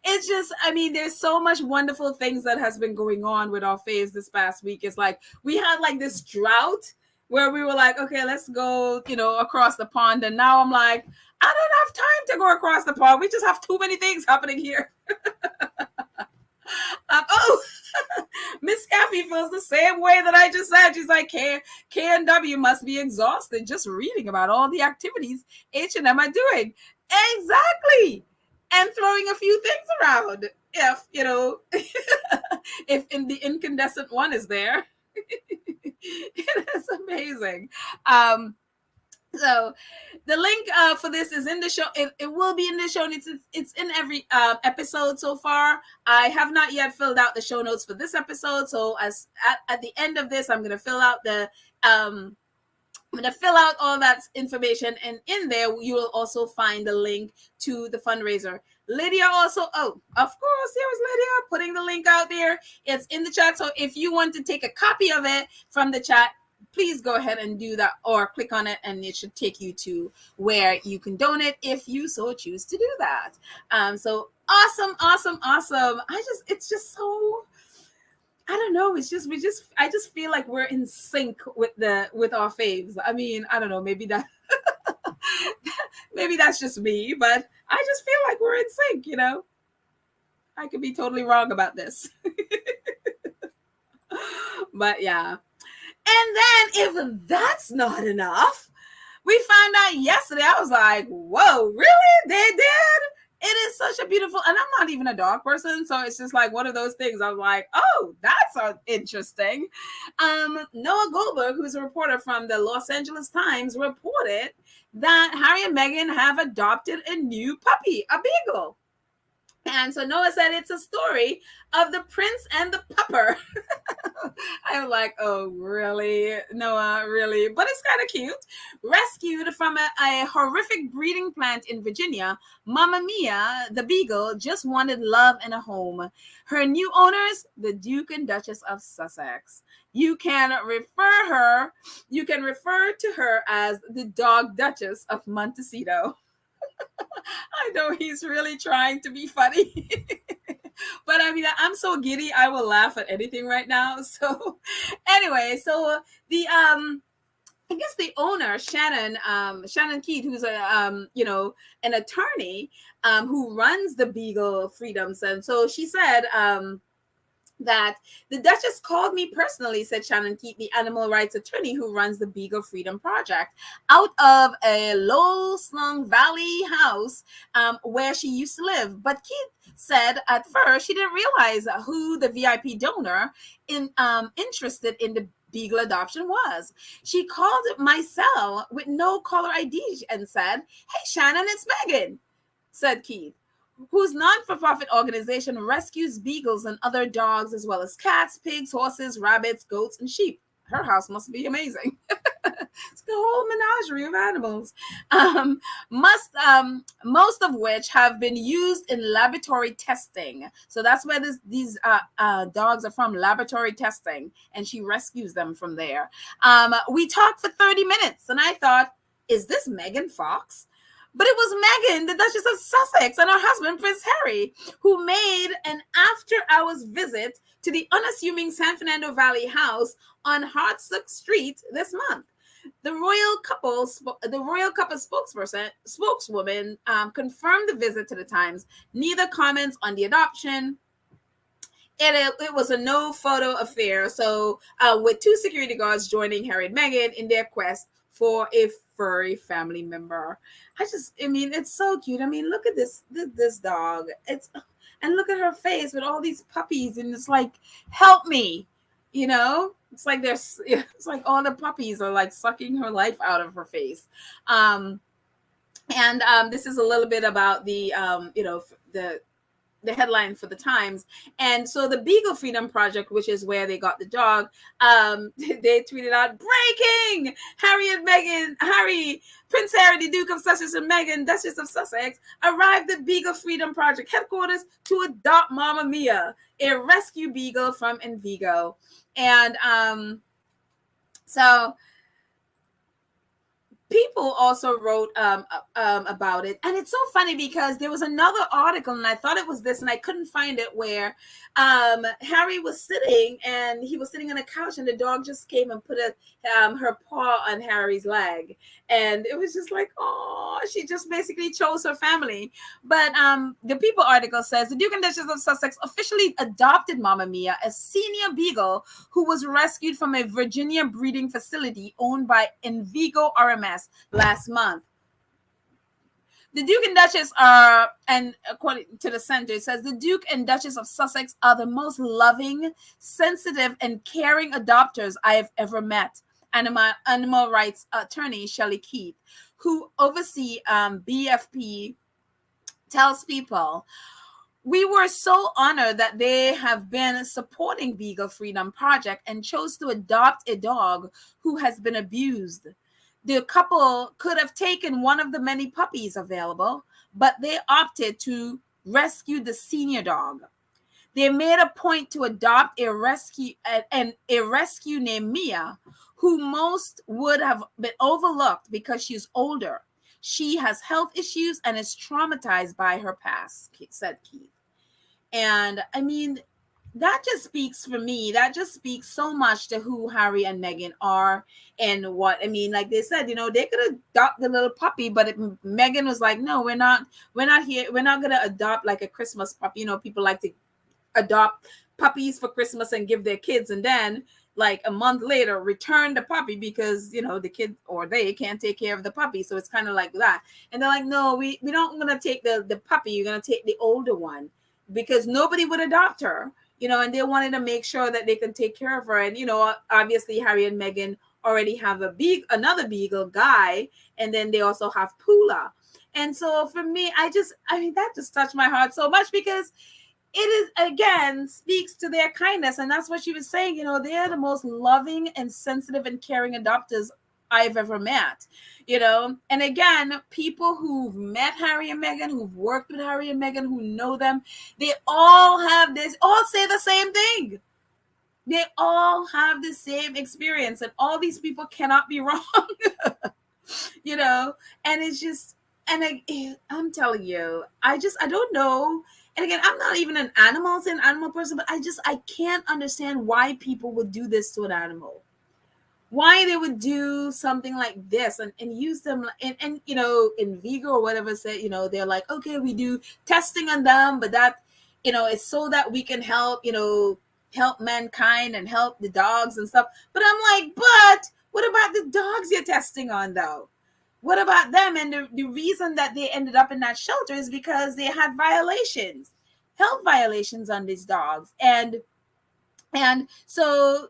it's just, there's so much wonderful things that has been going on with our faves this past week. It's like we had like this drought where we were like, okay, let's go, across the pond. And now I'm like, I don't have time to go across the pond. We just have too many things happening here. Miss Kathy feels the same way that I just said. She's like, K&W must be exhausted just reading about all the activities H&M are doing. Exactly. And throwing a few things around. If, if the incandescent one is there. It is amazing. So the link for this is in the show. It will be in the show. It's in every episode so far. I have not yet filled out the show notes for this episode. So at the end of this, I'm going to fill out all that information, and in there you will also find the link to the fundraiser. Lydia also, of course, here was Lydia putting the link out there. It's in the chat. So if you want to take a copy of it from the chat, please go ahead and do that, or click on it and it should take you to where you can donate if you so choose to do that. So awesome. It's just so, I don't know. I just feel like we're in sync with our faves. I don't know, maybe that's just me, but I just feel like we're in sync, I could be totally wrong about this. But yeah. And then if that's not enough, we found out yesterday, I was like, whoa, really? They did? It is such a beautiful, and I'm not even a dog person, so it's just like one of those things. I was like, oh, that's interesting. Noah Goldberg, who's a reporter from the Los Angeles Times, reported that Harry and Meghan have adopted a new puppy, a beagle. And so Noah said it's a story of the prince and the pupper. I'm like, oh, really, Noah, really? But it's kind of cute. Rescued from a horrific breeding plant in Virginia, Mama Mia, the beagle, just wanted love and a home. Her new owners, the Duke and Duchess of Sussex. You can refer to her as the Dog Duchess of Montecito. I know he's really trying to be funny. But I mean, I'm so giddy, I will laugh at anything right now. So anyway, so the I guess the owner, Shannon Keith, who's a an attorney who runs the Beagle Freedoms. And so she said that the Duchess called me personally, said Shannon Keith, the animal rights attorney who runs the Beagle Freedom Project, out of a low slung valley house where she used to live. But Keith said at first she didn't realize who the VIP donor interested in the Beagle adoption was. She called my cell with no caller ID and said, "Hey Shannon, it's Meghan," said Keith, whose non-for-profit organization rescues beagles and other dogs, as well as cats, pigs, horses, rabbits, goats, and sheep. Her house must be amazing. It's the whole menagerie of animals. Most of which have been used in laboratory testing. So that's where these dogs are from, laboratory testing, and she rescues them from there. We talked for 30 minutes, and I thought, is this Megan Fox? But it was Meghan, the Duchess of Sussex, and her husband, Prince Harry, who made an after-hours visit to the unassuming San Fernando Valley house on Hartsook Street this month. The royal couple spokeswoman confirmed the visit to the Times. Neither comments on the adoption. It was a no photo affair. So with two security guards joining Harry and Meghan in their quest for a furry family member. I mean, it's so cute. I mean, look at this dog. And look at her face with all these puppies, and it's like, help me, It's like it's like all the puppies are like sucking her life out of her face. This is a little bit about the headline for the Times. And so the Beagle Freedom Project, which is where they got the dog, they tweeted out, breaking! Prince Harry, the Duke of Sussex, and Meghan, Duchess of Sussex, arrived at Beagle Freedom Project headquarters to adopt Mama Mia, a rescue beagle from Envigo. And so people also wrote about it, and it's so funny because there was another article, and I thought it was this, and I couldn't find it, where Harry was sitting, and he was sitting on a couch, and the dog just came and put her paw on Harry's leg, and it was just like, oh, she just basically chose her family. But the People article says the Duke and Duchess of Sussex officially adopted Mama Mia, a senior beagle who was rescued from a Virginia breeding facility owned by Envigo RMS last month. The Duke and Duchess are, and according to the center, it says the Duke and Duchess of Sussex are the most loving, sensitive, and caring adopters I have ever met. Animal rights attorney Shelley Keith, who oversee BFP, tells People, we were so honored that they have been supporting Beagle Freedom Project and chose to adopt a dog who has been abused. The couple could have taken one of the many puppies available, but they opted to rescue the senior dog. They made a point to adopt a rescue named Mia, who most would have been overlooked because she's older. She has health issues and is traumatized by her past, said Keith. And I mean, that just speaks for me. That just speaks so much to who Harry and Meghan are and what, I mean, like they said, they could adopt the little puppy, but Meghan was like, no, we're not here. We're not going to adopt like a Christmas puppy. People like to adopt puppies for Christmas and give their kids. And then like a month later return the puppy because the kid or they can't take care of the puppy. So it's kind of like that. And they're like, no, we don't gonna take the puppy, you're gonna take the older one, because nobody would adopt her, and they wanted to make sure that they can take care of her. And obviously Harry and Meghan already have another beagle guy, and then they also have Pula. And so for me, that just touched my heart so much, because it is, again, speaks to their kindness. And that's what she was saying. They're the most loving and sensitive and caring adopters I've ever met. And again, people who've met Harry and Meghan, who've worked with Harry and Meghan, who know them, they all say the same thing. They all have the same experience, and all these people cannot be wrong. And it's just, and I'm telling you, I don't know. And again, I'm not even an animal person, but I can't understand why people would do this to an animal. Why they would do something like this and use them, and in Vigo or whatever said, they're like, okay, we do testing on them, but that, it's so that we can help mankind and help the dogs and stuff. But I'm like, but what about the dogs you're testing on, though? What about them? And the reason that they ended up in that shelter is because they had health violations on these dogs. And so,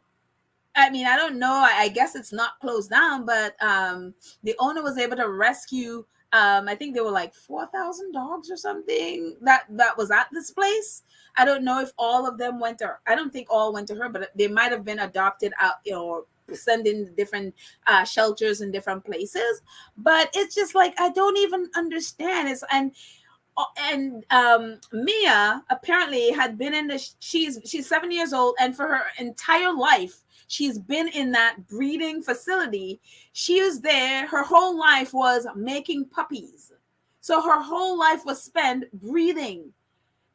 I mean, I don't know. I guess it's not closed down, but the owner was able to rescue, I think there were like 4,000 dogs or something that was at this place. I don't know if all of them went to her. I don't think all went to her, but they might have been adopted out, or sent in different shelters in different places. But it's just like, I don't even understand. And Mia apparently had been in she's 7 years old, and for her entire life she's been in that breeding facility. She was there, her whole life was making puppies, so her whole life was spent breeding.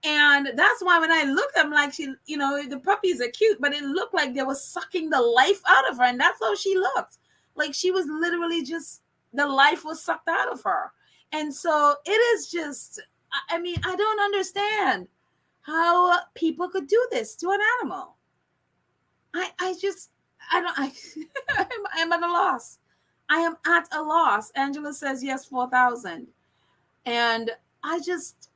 And that's why when I looked, I'm like, the puppies are cute, but it looked like they were sucking the life out of her. And that's how she looked. Like she was literally just, the life was sucked out of her. And so it is just, I mean, I don't understand how people could do this to an animal. I'm at a loss. I am at a loss. Angela says, yes, 4,000. And I just,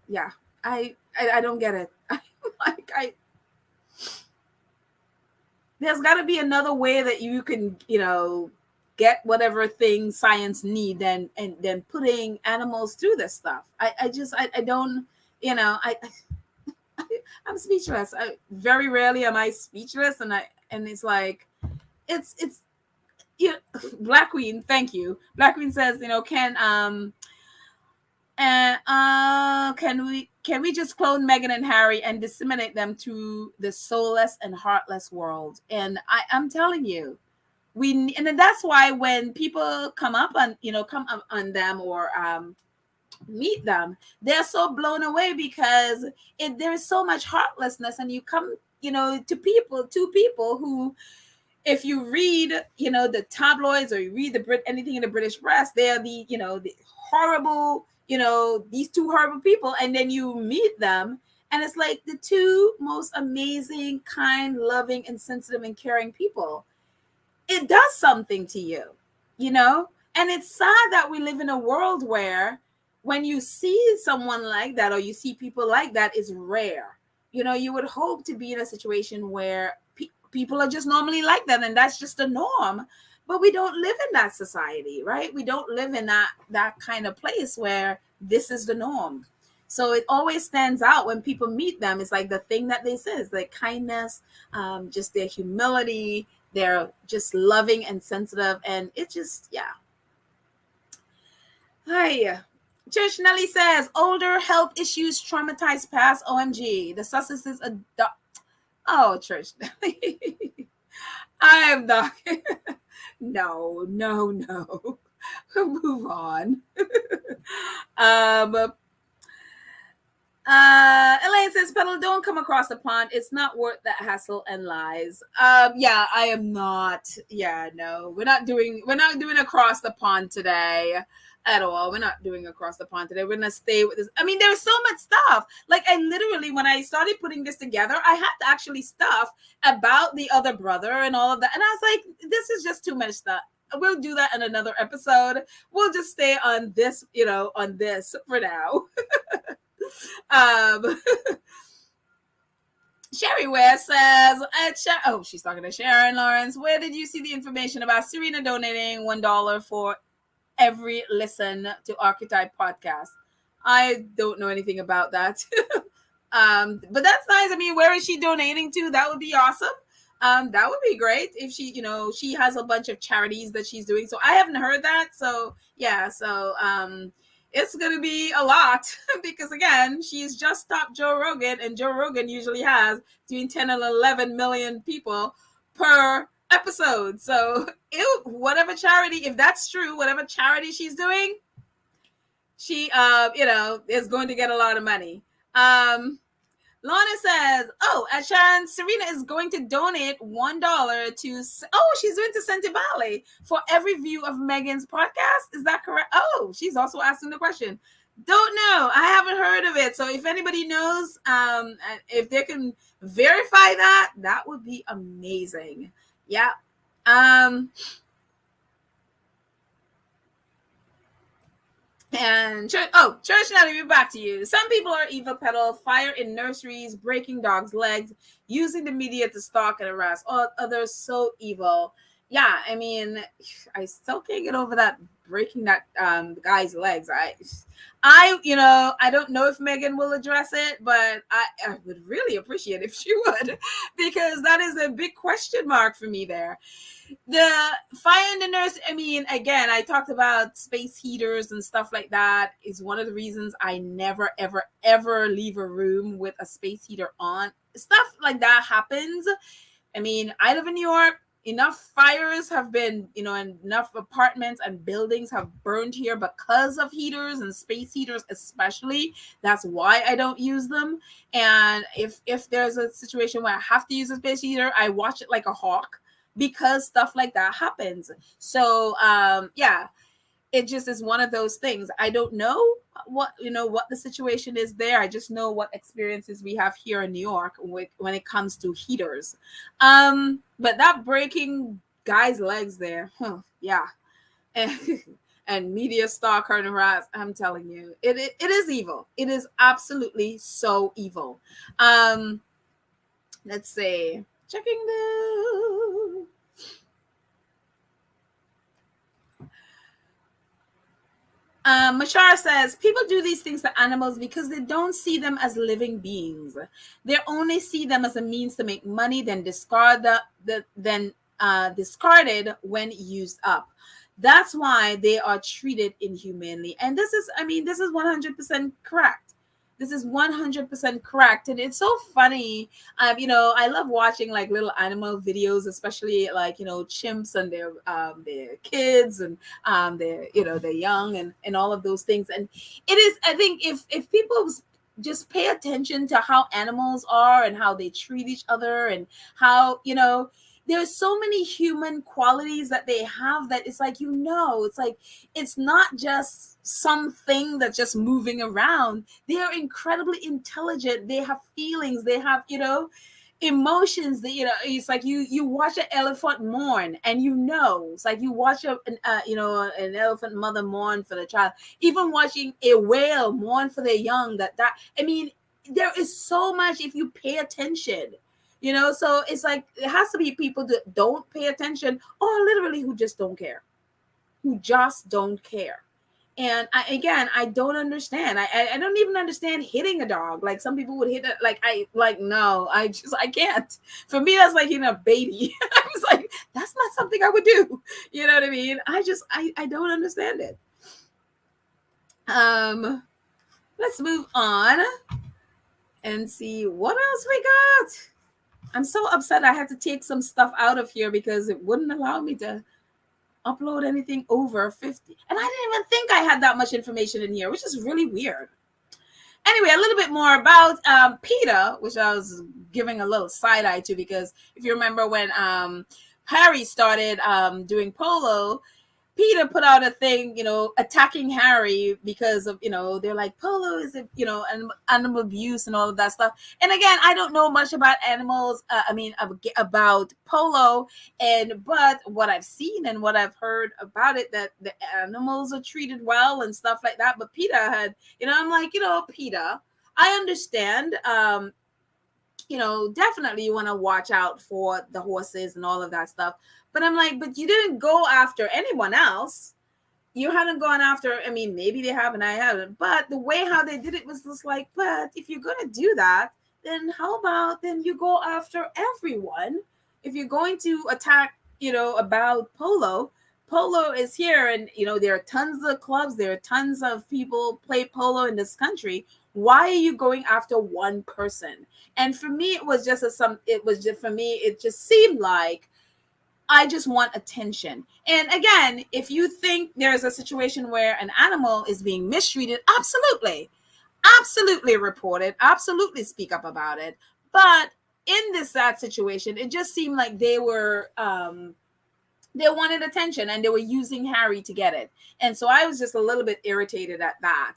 yeah, I don't get it. There's got to be another way that you can, get whatever thing science need than putting animals through this stuff. I don't, I'm speechless. Very rarely am I speechless, and it's like, it's Black Queen, thank you. Black Queen says, can we just clone Meghan and Harry and disseminate them to the soulless and heartless world? And I'm telling you, and that's why when people come up on them or meet them, they're so blown away, because there's so much heartlessness. And you come, to people who, if you read, the tabloids, or you read anything in the British press, they're the horrible, these two horrible people. And then you meet them, and it's like the two most amazing, kind, loving, and sensitive and caring people. It does something to you, and it's sad that we live in a world where when you see someone like that, or you see people like that, is rare. You would hope to be in a situation where people are just normally like that, and that's just the norm. But we don't live in that society, right? We don't live in that kind of place where this is the norm. So it always stands out when people meet them. It's like the thing that they say is their kindness, just their humility. They're just loving and sensitive, and it just, yeah. Hi. Church Nelly says, older health issues, traumatized past, OMG. The Sussexes Oh, Church Nelly. I am not. No. Move on. Elaine says, Pedal, don't come across the pond. It's not worth that hassle and lies. Yeah, I am not. Yeah, no, we're not doing across the pond today at all. We're not doing across the pond today. We're gonna stay with this. I mean, there's so much stuff. Like, I literally, when I started putting this together, I had to actually stuff about the other brother and all of that. And I was like, this is just too much stuff. We'll do that in another episode. We'll just stay on this, on this for now. Um, Sherry West says, she's talking to Sharon Lawrence. Where did you see the information about Serena donating $1 for every listen to Archetype podcast? I don't know anything about that. But that's nice. I mean, where is she donating to? That would be awesome. That would be great if she has a bunch of charities that she's doing. So I haven't heard that. So yeah, it's going to be a lot because, again, she's just topped Joe Rogan, and Joe Rogan usually has between 10 and 11 million people per episode. So whatever charity, if that's true, whatever charity she's doing, she, is going to get a lot of money. Lana says, at Sharon, Serena is going to donate $1 to, she's doing to Senti Valley for every view of Megan's podcast. Is that correct? Oh, she's also asking the question. Don't know. I haven't heard of it. So if anybody knows, if they can verify that, that would be amazing. Yeah. And Church Natty, we're back to you. Some people are evil, Pedal, fire in nurseries, breaking dogs' legs, using the media to stalk and harass. Others so evil. Yeah, I mean, I still can't get over that breaking that guy's legs. I don't know if Megan will address it, but I would really appreciate if she would, because that is a big question mark for me there. The fire in the nurse, I mean, again, I talked about space heaters and stuff like that is one of the reasons I never, ever, ever leave a room with a space heater on. Stuff like that happens. I mean, I live in New York. Enough fires have been, and enough apartments and buildings have burned here because of heaters and space heaters, especially. That's why I don't use them. And if there's a situation where I have to use a space heater, I watch it like a hawk, because stuff like that happens. So yeah, it just is one of those things. I don't know what the situation is there. I just know what experiences we have here in New York when it comes to heaters. But that breaking guy's legs there, yeah. And media stalker and harass, I'm telling you, it is evil. It is absolutely so evil. Let's see. Checking the Mashara says, people do these things to animals because they don't see them as living beings. They only see them as a means to make money, then discarded when used up. That's why they are treated inhumanely. And this is 100% correct. This is 100% correct. And it's so funny. I love watching like little animal videos, especially like, chimps and their kids and they're young and all of those things. And it is, I think if people just pay attention to how animals are and how they treat each other and how, there's so many human qualities that they have that it's like, it's like, it's not just something that's just moving around. They are incredibly intelligent. They have feelings. They have, emotions that, it's like you watch an elephant mourn and it's like you watch an elephant mother mourn for the child, even watching a whale mourn for their young I mean, there is so much if you pay attention. So it's like it has to be people that don't pay attention or literally who just don't care. And I don't understand. I don't even understand hitting a dog. Like some people would hit it. No, I can't. For me, that's like hitting a baby. I was like, that's not something I would do. You know what I mean? I don't understand it. Let's move on and see what else we got. I'm so upset I had to take some stuff out of here because it wouldn't allow me to upload anything over 50. And I didn't even think I had that much information in here, which is really weird. Anyway, a little bit more about PETA, which I was giving a little side eye to, because if you remember when Harry started doing polo, PETA put out a thing, attacking Harry because of, they're like, polo is, animal abuse and all of that stuff. And again, I don't know much about animals. About polo, but what I've seen and what I've heard about it, that the animals are treated well and stuff like that. But PETA had, I'm like, PETA, I understand. Definitely you want to watch out for the horses and all of that stuff. But I'm like, but you didn't go after anyone else. You hadn't gone after, maybe they have and I haven't. But the way how they did it was just like, but if you're going to do that, then how about then you go after everyone? If you're going to attack, about polo, polo is here, and there are tons of clubs, there are tons of people play polo in this country. Why are you going after one person? And for me, it just seemed like I just want attention. And again, if you think there's a situation where an animal is being mistreated, absolutely report it, absolutely speak up about it. But in that situation, it just seemed like they wanted attention, and they were using Harry to get it. And so I was just a little bit irritated at that.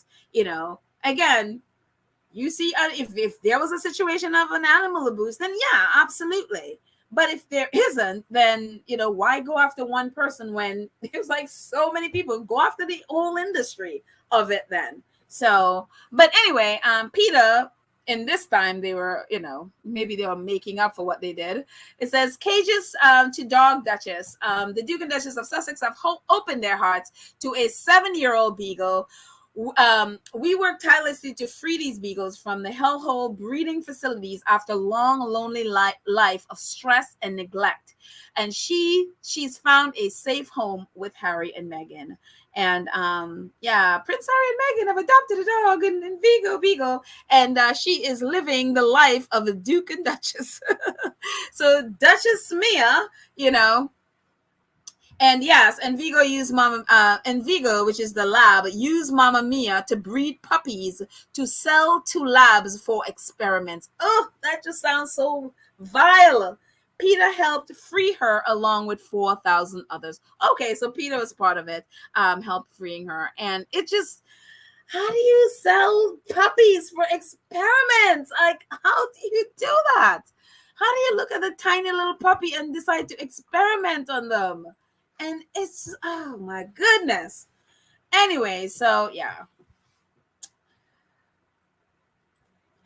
Again, you see, if there was a situation of an animal abuse, then yeah, absolutely. But if there isn't, then, why go after one person when there's like so many people? Go after the whole industry of it then. So, but anyway, PETA, in this time, they were, maybe they were making up for what they did. It says, cages to dog Duchess. The Duke and Duchess of Sussex have opened their hearts to a 7-year-old beagle. We worked tirelessly to free these beagles from the hellhole breeding facilities after long, lonely life of stress and neglect. And she's found a safe home with Harry and Meghan. And Prince Harry and Meghan have adopted a dog in Vigo Beagle, and she is living the life of a Duke and Duchess. So Duchess Mia, and yes, and Vigo, which is the lab, used Mama Mia to breed puppies to sell to labs for experiments. Oh, that just sounds so vile. PETA helped free her along with 4,000 others. Okay, so PETA was part of it, helped freeing her. And it just, how do you sell puppies for experiments? Like, how do you do that? How do you look at a tiny little puppy and decide to experiment on them? And it's, oh my goodness. Anyway, so yeah.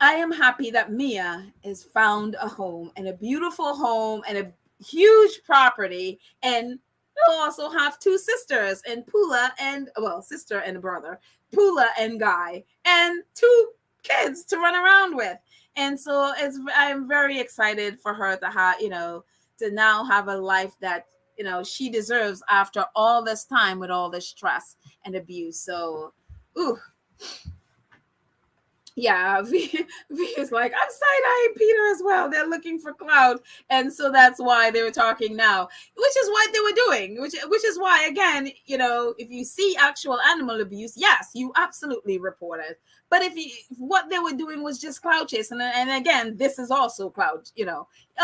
I am happy that Mia has found a home, and a beautiful home, and a huge property. And they'll also have 2 sisters, and sister and brother, Pula and Guy, and 2 kids to run around with. And so I'm very excited for her to have, to now have a life that, she deserves after all this time with all this stress and abuse. So, yeah, V is like, I'm side-eyeing PETA as well. They're looking for clout. And so that's why they were talking now, which is what they were doing, which is why, again, if you see actual animal abuse, yes, you absolutely report it. But if what they were doing was just clout chasing, and again, this is also clout,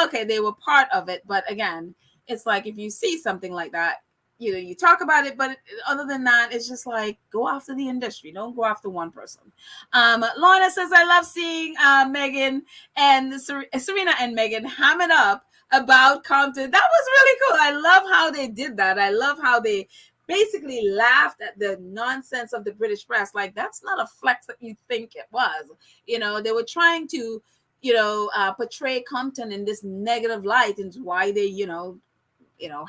okay, they were part of it. But again, it's like, if you see something like that, you talk about it, but other than that, it's just like, go after the industry. Don't go after one person. Lorna says, I love seeing Meghan and Serena and Meghan ham it up about Compton. That was really cool. I love how they did that. I love how they basically laughed at the nonsense of the British press. Like, that's not a flex that you think it was. They were trying to, portray Compton in this negative light, and why they,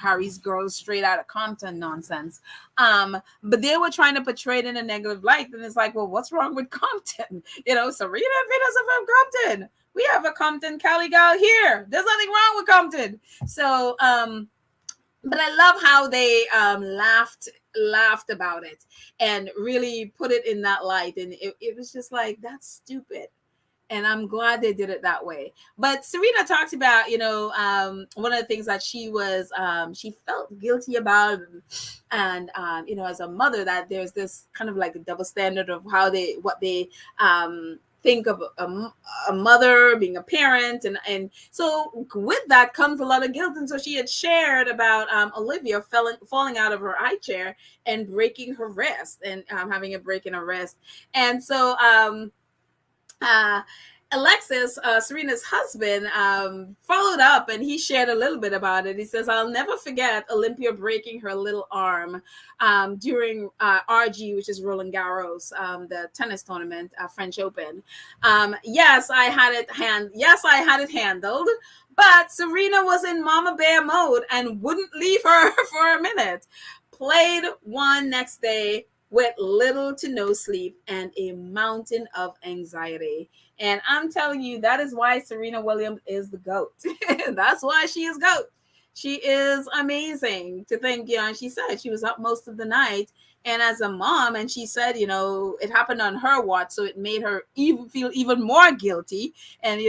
Harry's girls straight out of Compton nonsense. But they were trying to portray it in a negative light. And it's like, well, what's wrong with Compton? Serena and Venus are from Compton. We have a Compton Cali gal here. There's nothing wrong with Compton. So, but I love how they laughed about it and really put it in that light. And it was just like, that's stupid. And I'm glad they did it that way. But Serena talked about, one of the things that she felt guilty about, and as a mother, that there's this kind of like a double standard of what they think of a mother being a parent, and so with that comes a lot of guilt. And so she had shared about Olivia falling out of her high chair and breaking her wrist, and having a break in her wrist. And so uh, Alexis, Serena's husband, followed up, and he shared a little bit about it. He says, "I'll never forget Olympia breaking her little arm during RG, which is Roland Garros, the tennis tournament, French Open. Yes, I had it handled." But Serena was in mama bear mode and wouldn't leave her for a minute. Played one next day with little to no sleep and a mountain of anxiety. And I'm telling you, that is why Serena Williams is the GOAT. That's why she is GOAT. She is amazing. To think, she said she was up most of the night. And as a mom, and she said, it happened on her watch, so it made her feel even more guilty. And,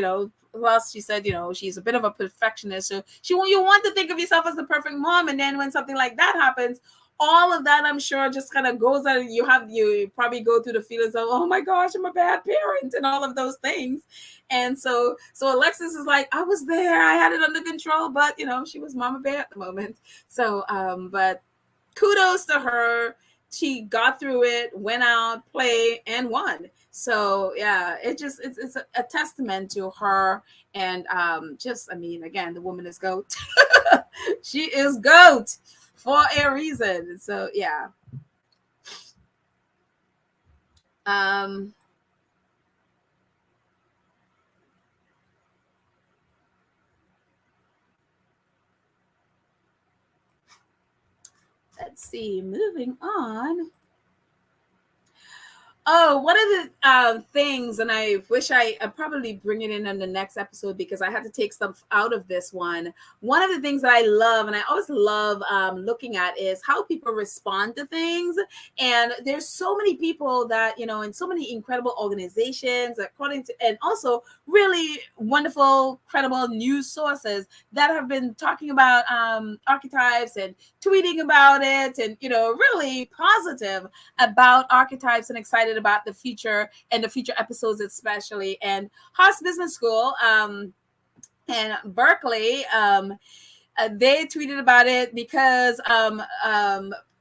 plus she said, she's a bit of a perfectionist. So you want to think of yourself as the perfect mom. And then when something like that happens, all of that, I'm sure, just kind of goes out. You probably go through the feelings of, oh my gosh, I'm a bad parent, and all of those things. And so Alexis is like, I was there, I had it under control, but she was mama bear at the moment. So but kudos to her. She got through it, went out, played, and won. So yeah, it's a testament to her. And again, the woman is GOAT. She is GOAT for a reason. So yeah. Let's see, moving on. Oh, one of the things, and I wish I probably bring it in the next episode, because I had to take stuff out of this one. One of the things that I love, and I always love looking at, is how people respond to things. And there's so many people that, in so many incredible organizations, and also really wonderful, credible news sources that have been talking about archetypes and tweeting about it, and, really positive about archetypes and excited about the future and the future episodes especially. And Haas Business School and Berkeley, they tweeted about it because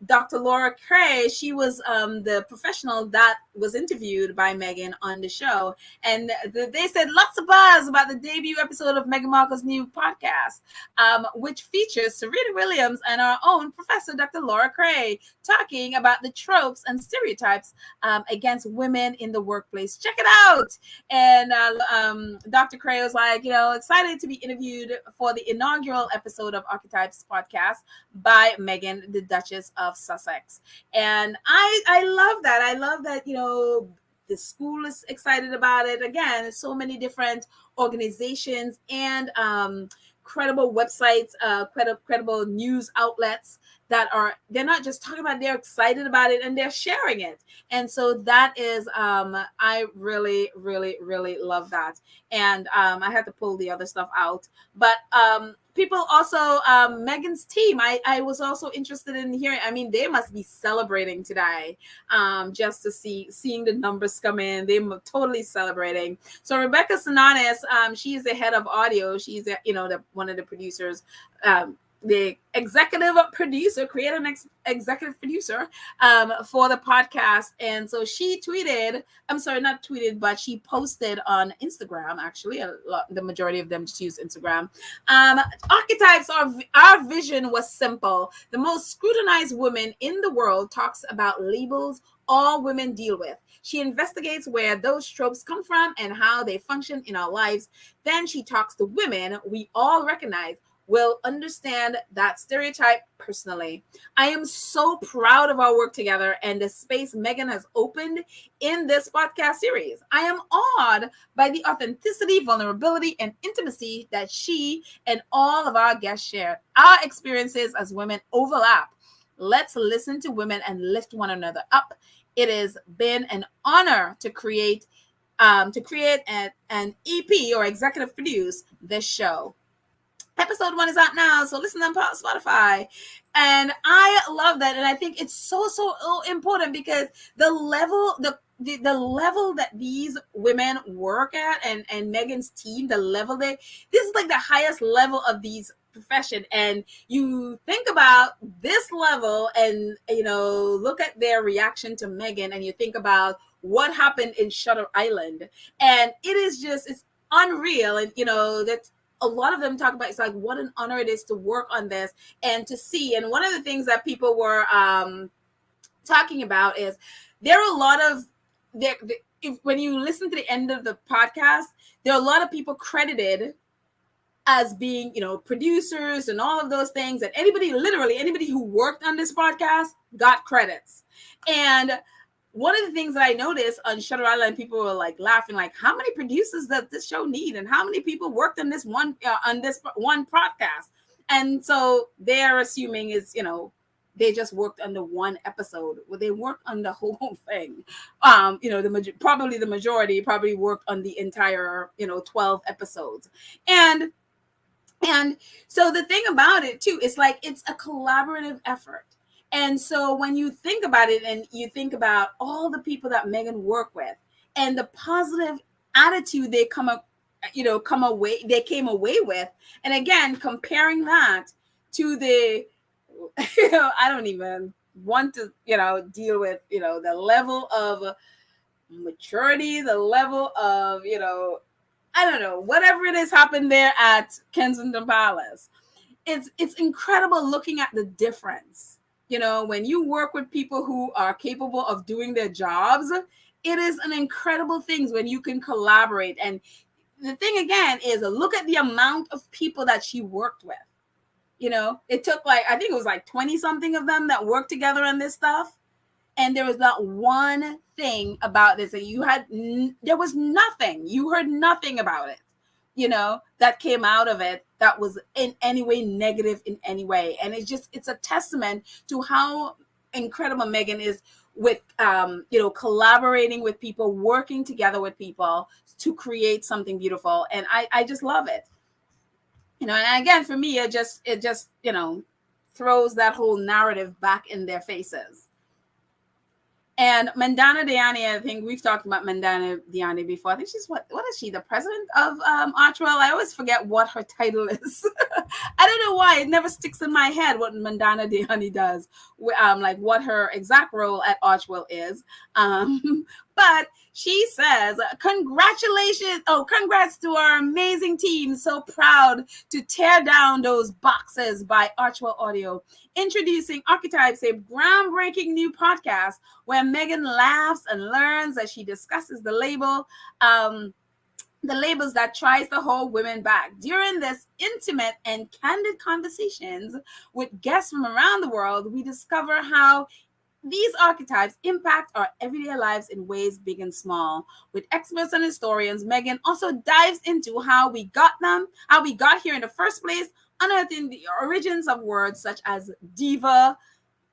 Dr. Laura Cray, she was the professional that was interviewed by Meghan on the show. And they said lots of buzz about the debut episode of Meghan Markle's new podcast, which features Serena Williams and our own Professor Dr. Laura Cray talking about the tropes and stereotypes against women in the workplace. Check it out. And Dr. Cray was like, excited to be interviewed for the inaugural episode of Archetypes podcast by Meghan, the Duchess of Sussex. And I love that. I love that, the school is excited about it. Again, so many different organizations and credible websites, credible news outlets they're not just talking about it, they're excited about it and they're sharing it. And so that is, I really, really, really love that. And I had to pull the other stuff out, but people also, Meghan's team, I was also interested in hearing. I mean, they must be celebrating today, just to seeing the numbers come in. They're totally celebrating. So Rebecca Sananes, she is the head of audio. She's one of the producers, the executive producer, executive producer for the podcast. And so she tweeted, not tweeted, but she posted on Instagram. Actually, the majority of them just use Instagram. Archetypes, our vision was simple. The most scrutinized woman in the world talks about labels all women deal with. She investigates where those tropes come from and how they function in our lives. Then she talks to women we all recognize will understand that stereotype personally. I am so proud of our work together and the space Meghan has opened in this podcast series. I am awed by the authenticity, vulnerability, and intimacy that she and all of our guests share. Our experiences as women overlap. Let's listen to women and lift one another up. It has been an honor to create to create an EP or executive produce this show. Episode 1 is out now, so listen on Spotify. And I love that, and I think it's so important because the level that these women work at, and Megan's team, the level this is like the highest level of these profession. And you think about this level, and look at their reaction to Megan, and you think about what happened in Shutter Island, and it's unreal. And that's a lot of them talk about, it's like what an honor it is to work on this and to see. And one of the things that people were talking about is there are a lot of when you listen to the end of the podcast, there are a lot of people credited as being, producers and all of those things. And literally anybody who worked on this podcast got credits. And one of the things that I noticed on Shutter Island, people were like laughing, like, how many producers does this show need? And how many people worked on this one podcast? And so they're assuming is, they just worked on the one episode. Well, they worked on the whole thing. Probably the majority probably worked on the entire, 12 episodes. And so the thing about it too, is like, it's a collaborative effort. And so when you think about it, and you think about all the people that Megan worked with and the positive attitude they came away with, and again, comparing that to the, I don't even want to, deal with, the level of maturity, the level of, I don't know, whatever it is happened there at Kensington Palace. It's incredible looking at the difference. When you work with people who are capable of doing their jobs, it is an incredible thing when you can collaborate. And the thing again is, look at the amount of people that she worked with. It took I think it was 20 something of them that worked together on this stuff. And there was not one thing about this that there was nothing. You heard nothing about it, that came out of it that was in any way negative in any way. And it's a testament to how incredible Megan is with, collaborating with people, working together with people to create something beautiful. And I just love it. And again, for me, it just throws that whole narrative back in their faces. And Mandana Dayani, I think we've talked about Mandana Dayani before. I think she's what is she? The president of Archewell? I always forget what her title is. I don't know why. It never sticks in my head what Mandana Dayani does. What her exact role at Archewell is. But she says, congratulations. Oh, congrats to our amazing team. So proud to tear down those boxes by Archewell Audio. Introducing Archetypes, a groundbreaking new podcast where Megan laughs and learns as she discusses the labels that tries to hold women back. During this intimate and candid conversations with guests from around the world, we discover how these archetypes impact our everyday lives in ways big and small. With experts and historians, Megan also dives into how we got here in the first place, unearthing the origins of words such as diva,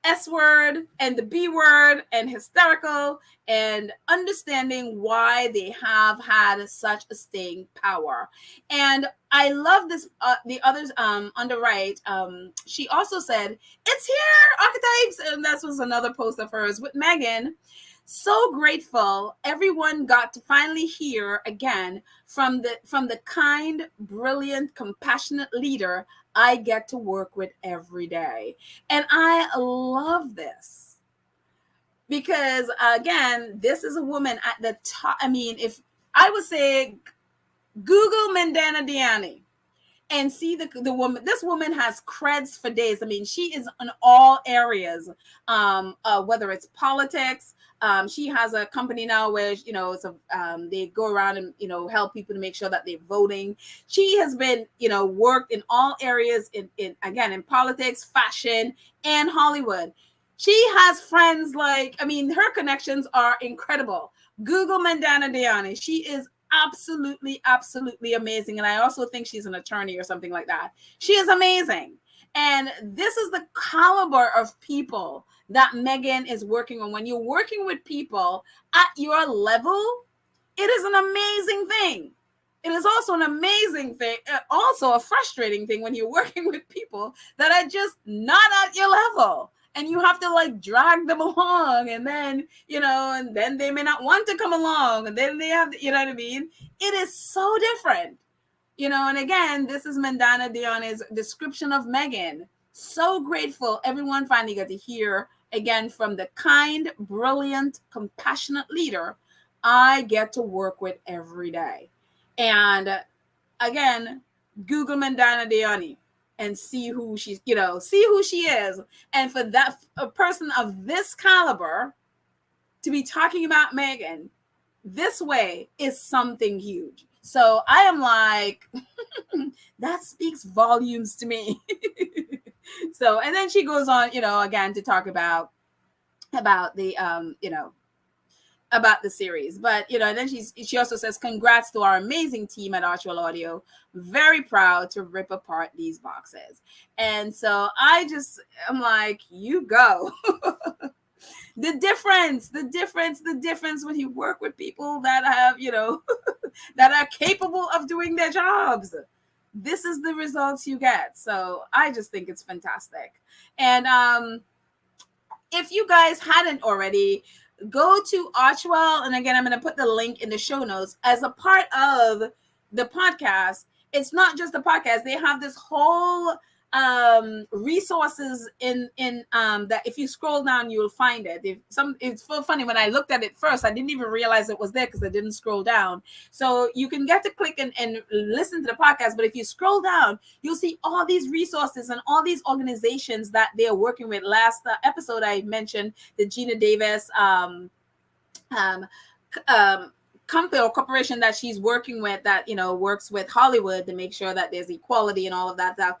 S-word, and the B-word, and hysterical, and understanding why they have had such a staying power. And I love this. The others on the right, she also said, "It's here, archetypes," and that was another post of hers with Megan. So grateful everyone got to finally hear again from the kind, brilliant, compassionate leader I get to work with every day. And I love this because, again, this is a woman at the top. I mean, if I would say Google Mandana Dayani and see the woman, this woman has creds for days. I mean, she is in all areas, whether it's politics. She has a company now where, they go around and, help people to make sure that they're voting. She has been, worked in all areas in politics, fashion, and Hollywood. She has friends her connections are incredible. Google Mandana Dayani. She is absolutely amazing. And I also think she's an attorney or something like that. She is amazing. And this is the caliber of people that Megan is working on. When you're working with people at your level, It is an amazing thing. It is also an amazing thing, also a frustrating thing when you're working with people that are just not at your level. And you have to like drag them along, and then, and then they may not want to come along, and then they have, you know what I mean? It is so different, and again, this is Mandana Dione's description of Megan. So grateful everyone finally got to hear again from the kind, brilliant, compassionate leader I get to work with every day. And again, Google Mandana Dione and see who she's, see who she is. And for that, a person of this caliber to be talking about Megan this way is something huge. So I am like, that speaks volumes to me. So, and then she goes on, again to talk about the, about the series. But, and then she also says, congrats to our amazing team at Archwell Audio. Very proud to rip apart these boxes. And so I'm like, you go. The difference when you work with people that have, that are capable of doing their jobs. This is the results you get. So I just think it's fantastic. And if you guys hadn't already, go to Archwell. And again, I'm going to put the link in the show notes as a part of the podcast. It's not just the podcast. They have this whole resources in that if you scroll down you'll find it. It's so funny, when I looked at it first I didn't even realize it was there because I didn't scroll down. So you can get to click and listen to the podcast, but if you scroll down you'll see all these resources and all these organizations that they're working with. Last episode I mentioned the Gina Davis company or corporation that she's working with that works with Hollywood to make sure that there's equality and all of that stuff,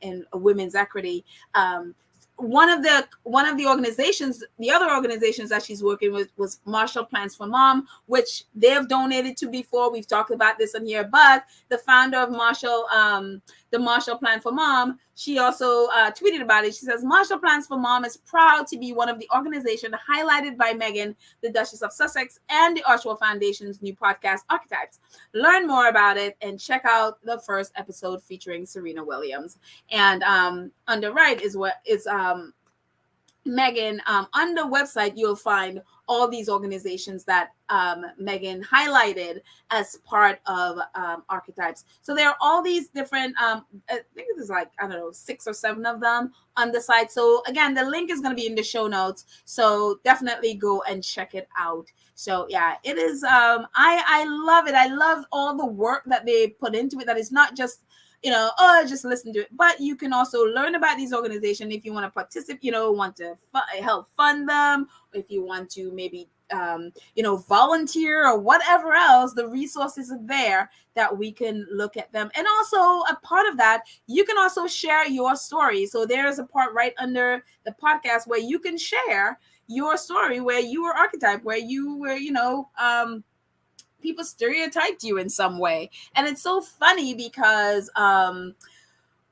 and women's equity. One of the organizations, the other organizations that she's working with was Marshall Plans for Mom, which they've donated to before. We've talked about this on here, but the founder of Marshall, the Marshall Plan for Mom, she also tweeted about it. She says, Marshall Plans for Mom is proud to be one of the organizations highlighted by Meghan, the Duchess of Sussex, and the Archwell Foundation's new podcast, Archetypes. Learn more about it and check out the first episode featuring Serena Williams. And on the right is what is Meghan. On the website, you'll find all these organizations that Meghan highlighted as part of Archetypes. So there are all these different, I think there's like, 6 or 7 of them on the site. So again, the link is going to be in the show notes. So definitely go and check it out. So yeah, it is, I love it. I love all the work that they put into it. That is not just, just listen to it. But you can also learn about these organizations if you want to participate, want to help fund them, or if you want to maybe, volunteer or whatever else. The resources are there that we can look at them. And also a part of that, you can also share your story. So there's a part right under the podcast where you can share your story, where you were archetype, where you were, people stereotyped you in some way. And it's so funny because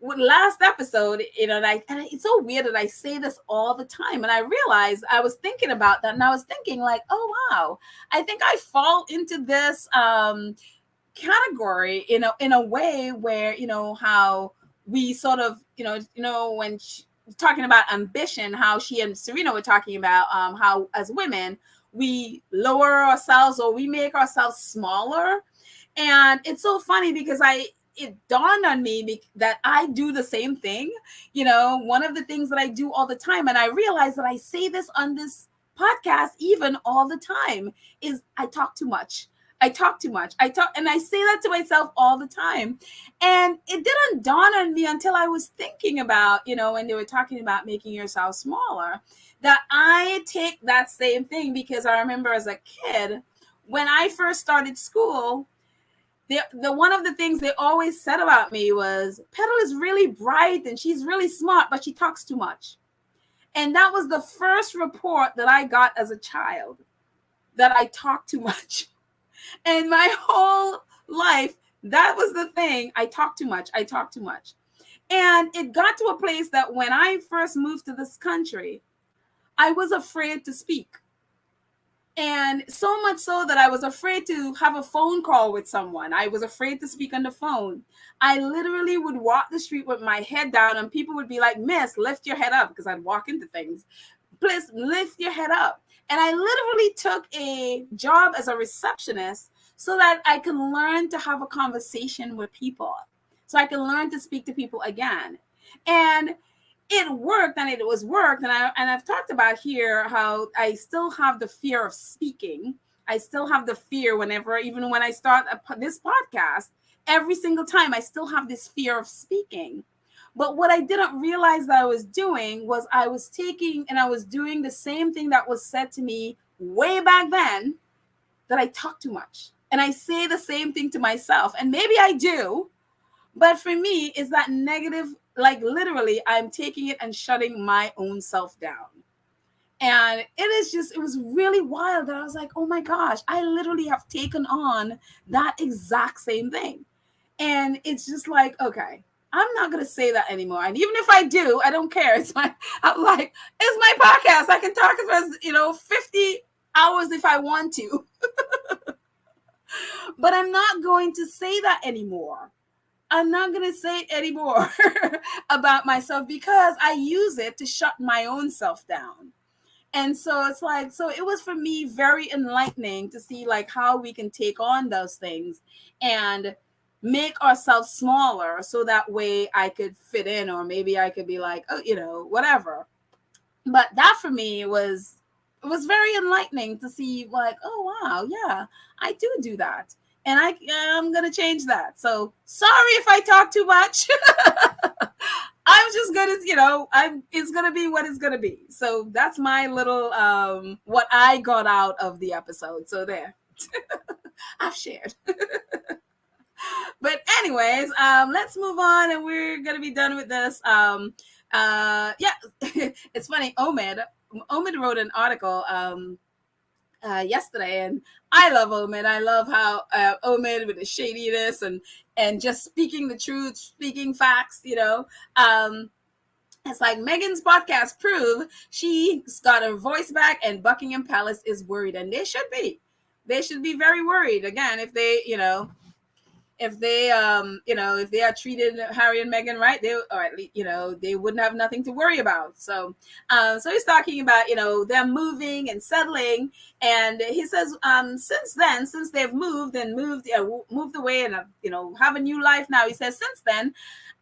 last episode, and it's so weird that I say this all the time. And I realized I was thinking about that, and I was thinking like, oh wow, I think I fall into this category in a way where how we sort of when talking about ambition, how she and Serena were talking about how as women we lower ourselves or we make ourselves smaller. And it's so funny because it dawned on me that I do the same thing. One of the things that I do all the time, and I realize that I say this on this podcast even all the time, is I talk too much. And I say that to myself all the time. And it didn't dawn on me until I was thinking about, when they were talking about making yourself smaller, that I take that same thing. Because I remember as a kid, when I first started school, the one of the things they always said about me was, Petal is really bright and she's really smart, but she talks too much. And that was the first report that I got as a child, that I talk too much. And my whole life, that was the thing. I talk too much. And it got to a place that when I first moved to this country, I was afraid to speak. And so much so that I was afraid to have a phone call with someone. I was afraid to speak on the phone. I literally would walk the street with my head down, and people would be like, "Miss, lift your head up," because I'd walk into things. "Please lift your head up." And I literally took a job as a receptionist so that I can learn to have a conversation with people, so I can learn to speak to people again. And it worked, and it was worked. And I've talked about here how I still have the fear of speaking. I still have the fear whenever, even when I start this podcast, every single time I still have this fear of speaking. But what I didn't realize that I was doing was I was taking and I was doing the same thing that was said to me way back then, that I talk too much. And I say the same thing to myself. And maybe I do, but for me, is that negative, like literally, I'm taking it and shutting my own self down. And it was really wild that I was like, oh my gosh, I literally have taken on that exact same thing. And it's just like, okay, I'm not gonna say that anymore. And even if I do, I don't care. I'm like, it's my podcast. I can talk for 50 hours if I want to. But I'm not going to say that anymore. I'm not going to say it anymore about myself, because I use it to shut my own self down. And so it's like, so it was for me very enlightening to see like how we can take on those things and make ourselves smaller, so that way I could fit in, or maybe I could be like, oh, whatever. But that for me was, it was very enlightening to see like, oh wow, yeah, I do that. And I'm gonna change that. So sorry if I talk too much. I'm just gonna, it's gonna be what it's gonna be. So that's my little what I got out of the episode. So there. I've shared. But anyways, let's move on, and we're gonna be done with this. Yeah, it's funny. Omid wrote an article yesterday, and I love Omid. I love how Omid, with the shadiness and just speaking the truth, speaking facts. It's like Meghan's podcast prove she's got her voice back, and Buckingham Palace is worried, and they should be. They should be very worried. Again, if they, if they are treated Harry and Meghan right, they, or at least, they wouldn't have nothing to worry about. So he's talking about, them moving and settling. And he says, since they've moved away and, have a new life now, he says, since then,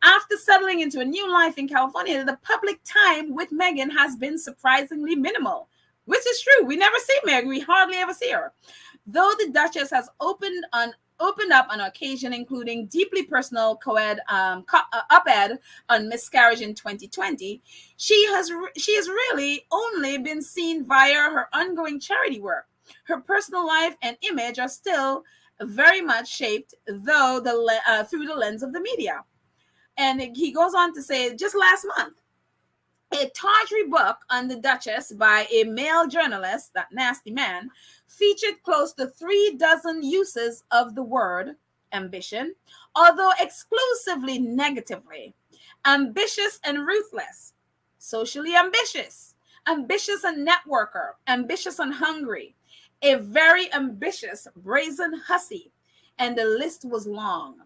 after settling into a new life in California, the public time with Meghan has been surprisingly minimal, which is true. We never see Meghan. We hardly ever see her. Though the Duchess has opened up on occasion, including deeply personal op-ed on miscarriage in 2020, she has really only been seen via her ongoing charity work. Her personal life and image are still very much shaped, though through the lens of the media. And he goes on to say, just last month, a tawdry book on the Duchess by a male journalist, that nasty man, featured close to 36 uses of the word ambition, although exclusively negatively. Ambitious and ruthless, socially ambitious, ambitious and networker, ambitious and hungry, a very ambitious, brazen hussy, and the list was long.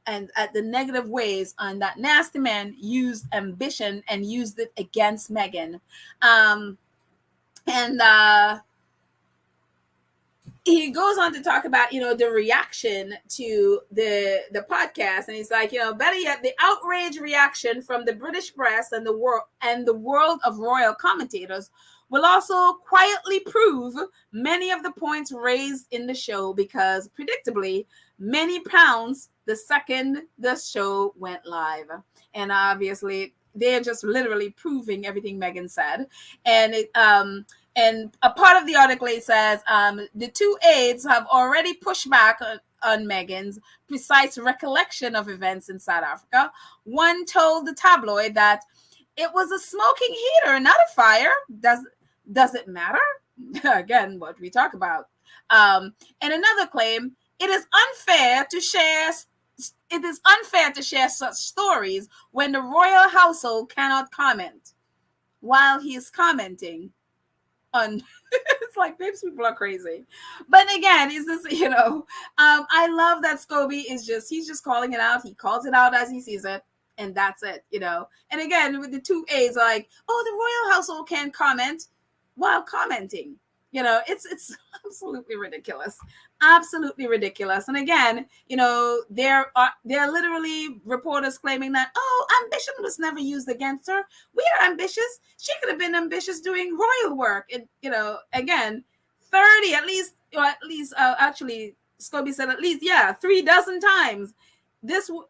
And at the negative ways on that nasty man used ambition and used it against Meghan. He goes on to talk about, the reaction to the podcast. And he's like, better yet, the outrage reaction from the British press and the world of royal commentators will also quietly prove many of the points raised in the show, because predictably, many pounds the second the show went live. And obviously, they're just literally proving everything Meghan said. And a part of the article, it says, the two aides have already pushed back on Meghan's precise recollection of events in South Africa. One told the tabloid that it was a smoking heater, not a fire. Does it matter? Again, what we talk about. And another claim, it is unfair to share such stories when the royal household cannot comment. While he is commenting, on. It's like, babes, people are crazy. But again, is this, I love that Scobie he's just calling it out. He calls it out as he sees it, and that's it. And again, with the two A's, like, oh, the royal household can comment while commenting. It's absolutely ridiculous. Absolutely ridiculous. And again, there are literally reporters claiming that, oh, ambition was never used against her. We are ambitious. She could have been ambitious doing royal work. And again, 30 at least, or at least actually Scobie said at least 3 dozen times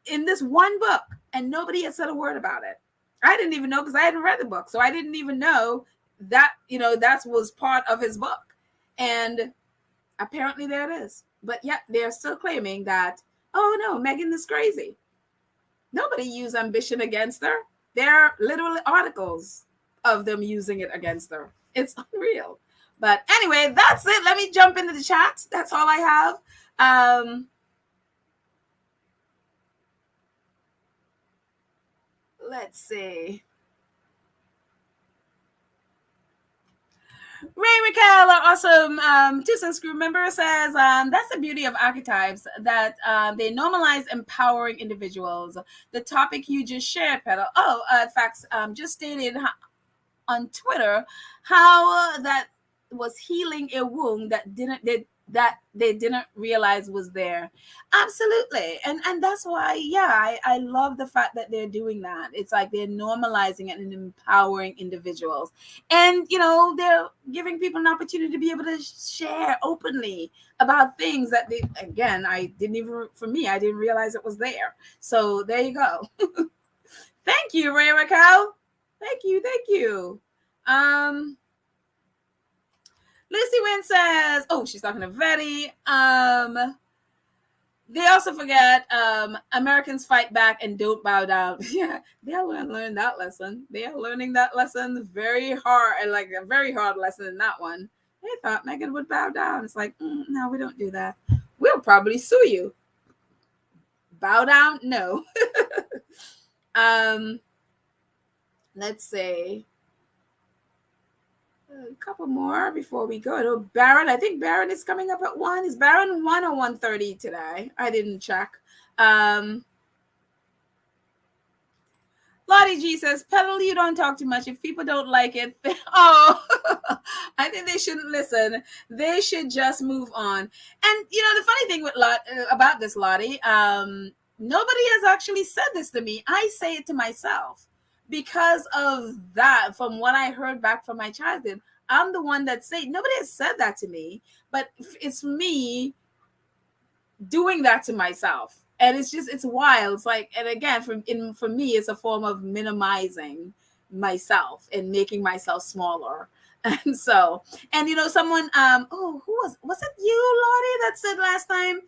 in this one book, and nobody had said a word about it. I didn't even know, because I hadn't read the book, so I didn't even know that that was part of his book. And apparently there it is. But yet they're still claiming that, oh no, Meghan is crazy. Nobody used ambition against her. There are literally articles of them using it against her. It's unreal. But anyway, that's it. Let me jump into the chat. That's all I have. Let's see. Ray Raquel, our awesome Two Cents Crew member, says that's the beauty of archetypes, that they normalize empowering individuals. The topic you just shared, Petal. In fact, just stated on Twitter how that was healing a wound that they didn't realize was there. Absolutely. And that's why, I love the fact that they're doing that. It's like they're normalizing it and empowering individuals. And, they're giving people an opportunity to be able to share openly about things that I didn't realize it was there. So there you go. Thank you, Ray Raquel. Thank you. Lucy Wynn says, oh, she's talking to Vetty. They also forget Americans fight back and don't bow down. Yeah, they'll learn that lesson. They are learning that lesson very hard, and like a very hard lesson in that one. They thought Meghan would bow down. It's like, no, we don't do that. We'll probably sue you. Bow down? No. Let's see. A couple more before we go. Baron, I think Baron is coming up at 1. Is Baron 1 or 1:30 today? I didn't check. Lottie G says, Petal, you don't talk too much. If people don't like it, I think they shouldn't listen. They should just move on. And the funny thing about this, Lottie, nobody has actually said this to me. I say it to myself. Because of that, from what I heard back from my childhood, I'm the one that nobody has said that to me, but it's me doing that to myself. And it's wild. It's like, and again, for me, it's a form of minimizing myself and making myself smaller. And so, someone, who was it you, Lottie, that said last time,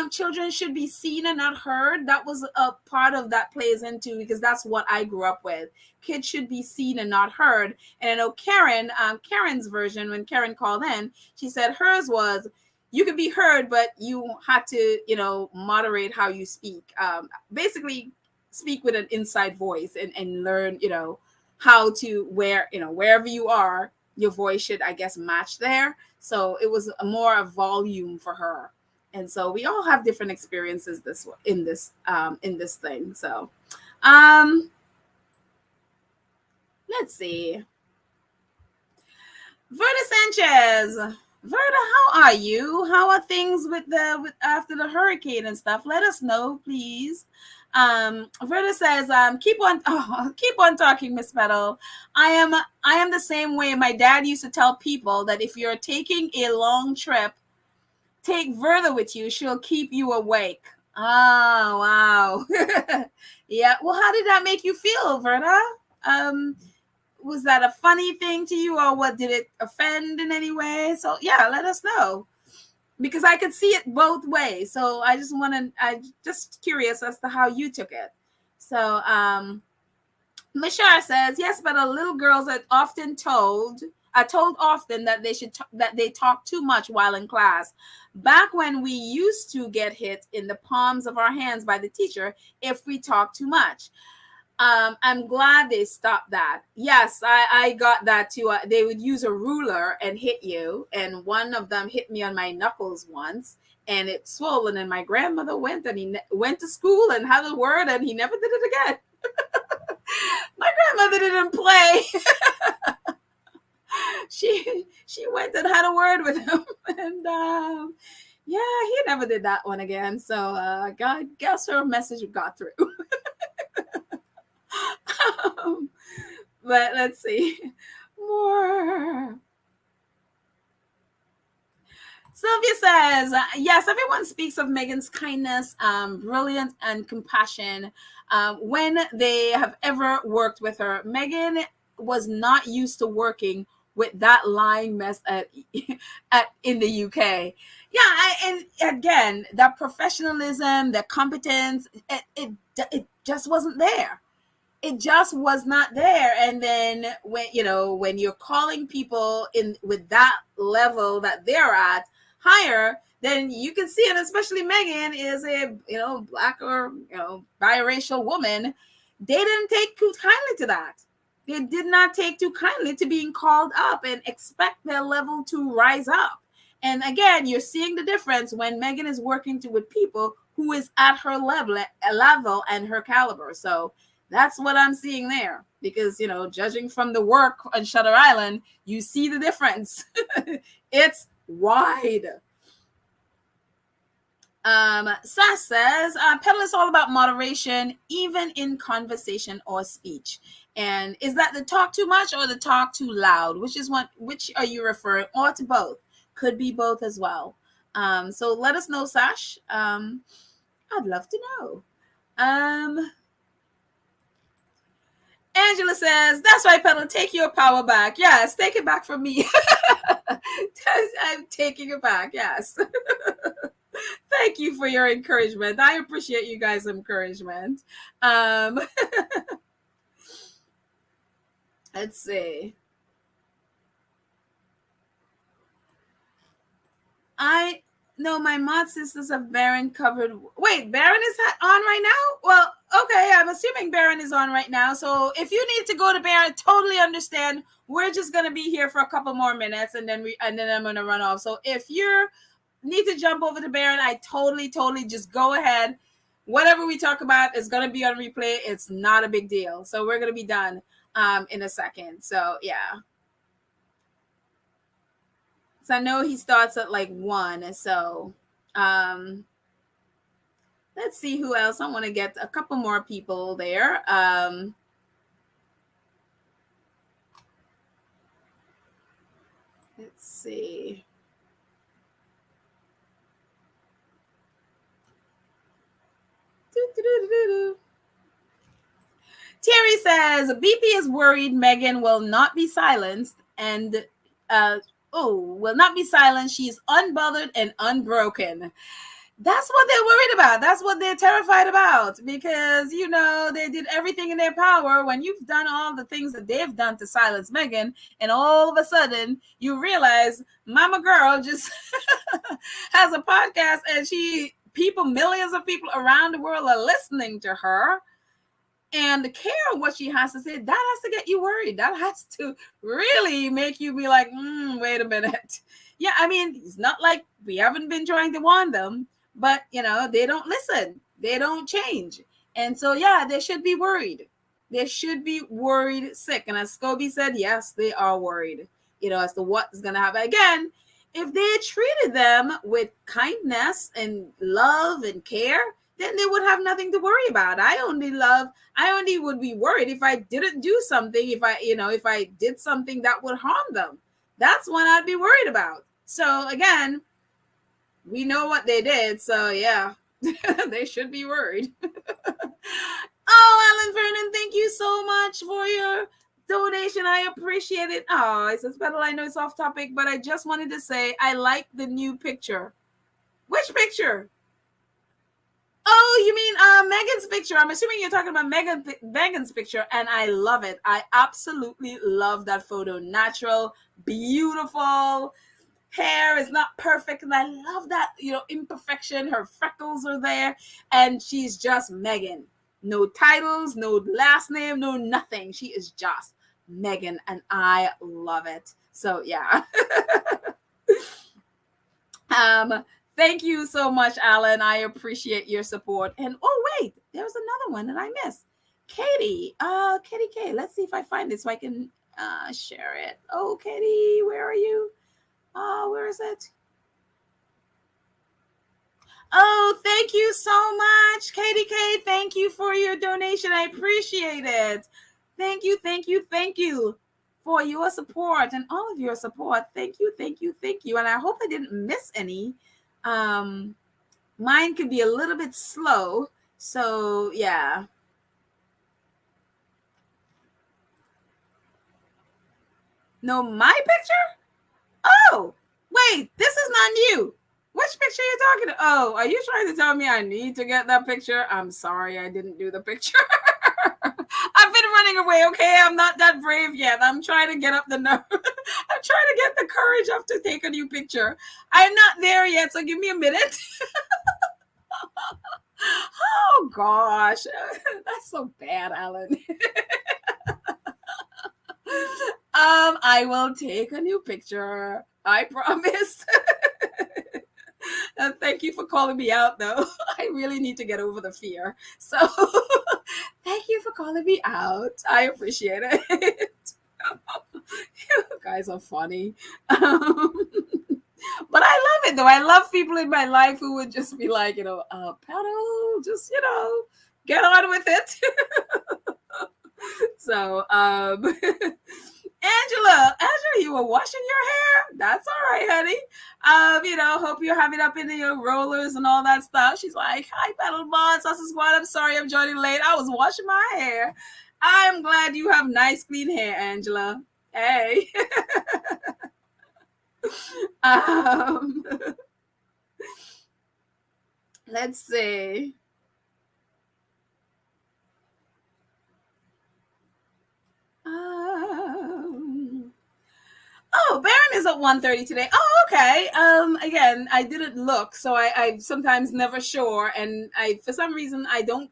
children should be seen and not heard? That was a part of that plays into, because that's what I grew up with. Kids should be seen and not heard. And I know Karen's version, when Karen called in, she said hers was, you could be heard, but you had to, moderate how you speak. Basically speak with an inside voice and learn, how to wherever you are, your voice should, I guess, match there. So it was more a volume for her. And so we all have different experiences in this thing. So let's see. Verda Sanchez. Verda, how are you? How are things with after the hurricane and stuff? Let us know, please. Verda says, keep on talking, Miss Petal. I am the same way. My dad used to tell people that if you're taking a long trip, take Verda with you. She'll keep you awake. Oh, wow. Yeah. Well, how did that make you feel, Verda? Was that a funny thing to you, or what, did it offend in any way? So yeah, let us know, because I could see it both ways. So I'm just curious as to how you took it. So Mashar says, yes, but little girls are often told often that they talk too much while in class. Back when we used to get hit in the palms of our hands by the teacher if we talk too much. I'm glad they stopped that. Yes, I got that too. They would use a ruler and hit you, and one of them hit me on my knuckles once, and it's swollen. And my grandmother went and went to school and had a word, and he never did it again. My grandmother didn't play. she went and had a word with him, and yeah, he never did that one again. So God, guess her message got through. But let's see more. Sylvia says, yes, everyone speaks of Meghan's kindness, brilliance, and compassion when they have ever worked with her. Meghan was not used to working with that lying mess in the UK. Yeah, and again, that professionalism, that competence, it just wasn't there. It just was not there. And then when you're calling people in with that level that they're at higher, then you can see, and especially Meghan is a black or biracial woman. They didn't take too kindly to that. They did not take too kindly to being called up and expect their level to rise up. And again, you're seeing the difference when Meghan is working with people who is at her level and her caliber. So that's what I'm seeing there, because judging from the work on Shutter Island, you see the difference. It's wide. Sass says, Petal is all about moderation, even in conversation or speech. And is that the talk too much or the talk too loud? Which are you referring, or to both? Could be both as well. So let us know, Sash. I'd love to know. Angela says, that's right, Petal, take your power back. Yes, take it back from me. I'm taking it back, yes. Thank you for your encouragement. I appreciate you guys' encouragement. Let's see. No, my mod sisters have Baron covered. Wait, Baron is on right now? Well, okay, I'm assuming Baron is on right now. So if you need to go to Baron, totally understand. We're just gonna be here for a couple more minutes, and then I'm gonna run off. So if you need to jump over to Baron, I totally just go ahead. Whatever we talk about is gonna be on replay. It's not a big deal. So we're gonna be done in a second. So yeah. So I know he starts at like 1. So let's see who else. I want to get a couple more people there. Let's see. Terry says, BP is worried Meghan will not be silenced and will not be silenced. She's unbothered and unbroken. That's what they're worried about. That's what they're terrified about, because they did everything in their power. When you've done all the things that they've done to silence Meghan, and all of a sudden you realize Mama Girl just has a podcast, and millions of people around the world are listening to her and care what she has to say. That has to get you worried. That has to really make you be like, wait a minute. Yeah, I mean, it's not like we haven't been trying to warn them, but they don't listen. They don't change. And so, yeah, they should be worried. They should be worried sick. And as Scobie said, yes, they are worried, as to what is going to happen. Again, if they treated them with kindness and love and care, then they would have nothing to worry about. I only would be worried if I didn't do something, if I did something that would harm them. That's what I'd be worried about. So again, we know what they did. So yeah, they should be worried. Oh, Alan Vernon, thank you so much for your donation. I appreciate it. Oh, it says, Petal, I know it's off topic, but I just wanted to say I like the new picture. Which picture? Oh, you mean Meghan's picture? I'm assuming you're talking about Meghan's picture, and I love it. I absolutely love that photo. Natural, beautiful. Hair is not perfect, and I love that imperfection. Her freckles are there, and she's just Meghan. No titles, no last name, no nothing. She is just Megan, and I love it. So yeah. Thank you so much, Alan. I appreciate your support. And oh wait, there was another one that I missed. Katie, Katie K. Let's see if I find it so I can share it. Oh, Katie, where are you? Where is it? Oh, thank you so much, Katie K. Thank you for your donation. I appreciate it. Thank you, thank you, thank you for your support and all of your support. Thank you, thank you, thank you. And I hope I didn't miss any. Mine could be a little bit slow. So yeah. No, my picture? Oh, wait, this is not new. Which picture are you talking to? Oh, are you trying to tell me I need to get that picture? I'm sorry, I didn't do the picture. I've been running away, okay? I'm not that brave yet. I'm trying to get up the nerve. I'm trying to get the courage up to take a new picture. I'm not there yet, so give me a minute. Oh gosh, that's so bad, Alan. I will take a new picture. I promise. Thank you for calling me out, though. I really need to get over the fear. So, thank you for calling me out. I appreciate it. You guys are funny. But I love it, though. I love people in my life who would just be like, Paddle, just, get on with it. So, Angela, you were washing your hair? That's all right, honey. Hope you're having up in your rollers and all that stuff. She's like, hi, Battle Boss, Sausage Squad. I'm sorry I'm joining late. I was washing my hair. I'm glad you have nice, clean hair, Angela. Hey. Let's see. Oh, Baron is at 1:30 today. Oh, okay. Again, I didn't look, so I sometimes never sure, and for some reason I don't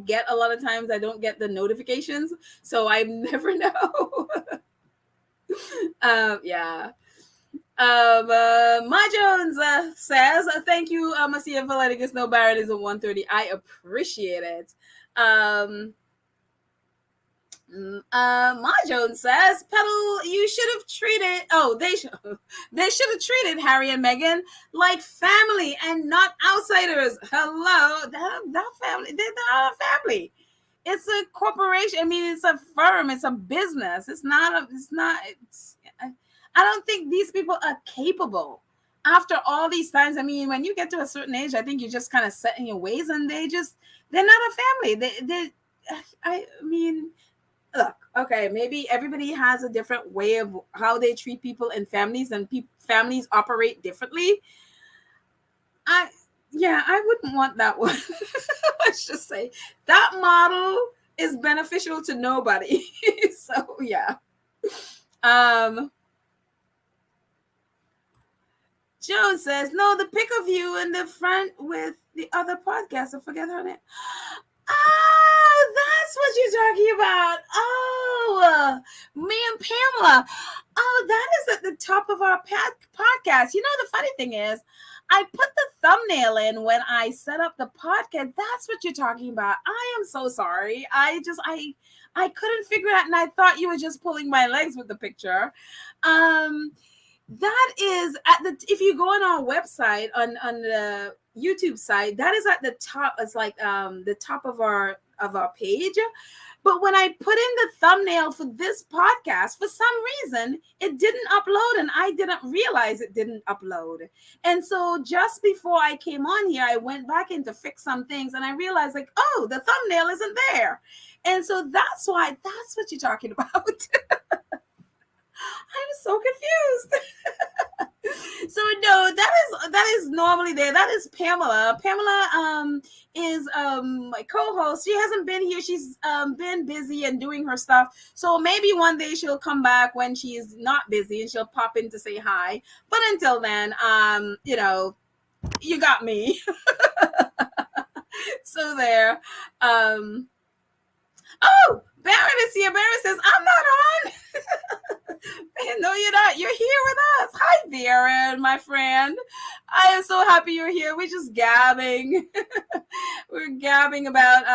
get a lot of times I don't get the notifications, so I never know. Yeah. My Jones says, thank you, Masia, for letting us know Baron is at 1:30. I appreciate it. Ma Jones says, Petal, you should have treated. Oh, they should have treated Harry and Meghan like family and not outsiders. Hello, that family. They're not a family. It's a corporation. I mean, it's a firm. It's a business. It's not. I don't think these people are capable. After all these times, I mean, when you get to a certain age, I think you're just kind of set in your ways, and they're not a family. I mean, look, okay, maybe everybody has a different way of how they treat people in families, and families operate differently. I wouldn't want that one. Let's just say that model is beneficial to nobody. So yeah. Joan says, no, the pic of you in the front with the other podcast. I forget her name. Oh, that's what you're talking about. Oh, me and Pamela. Oh, that is at the top of our podcast. You know, the funny thing is, I put the thumbnail in when I set up the podcast. That's what you're talking about. I am so sorry. I couldn't figure it out, and I thought you were just pulling my legs with the picture. That is if you go on our website on the YouTube site, that is at the top. It's like the top of our page. But when I put in the thumbnail for this podcast, for some reason it didn't upload, and I didn't realize it didn't upload. And so just before I came on here, I went back in to fix some things, and I realized, like, oh, the thumbnail isn't there. And so that's what you're talking about. I'm so confused. So no, that is normally there. That is Pamela. Pamela is my co-host. She hasn't been here. She's been busy and doing her stuff. So maybe one day she'll come back when she's not busy, and she'll pop in to say hi. But until then, you got me. So there. Oh, Baron is here. Baron says, I'm not on. No, you're not. You're here with us. Hi, Baron, my friend. I am so happy you're here. We're just gabbing. We're gabbing about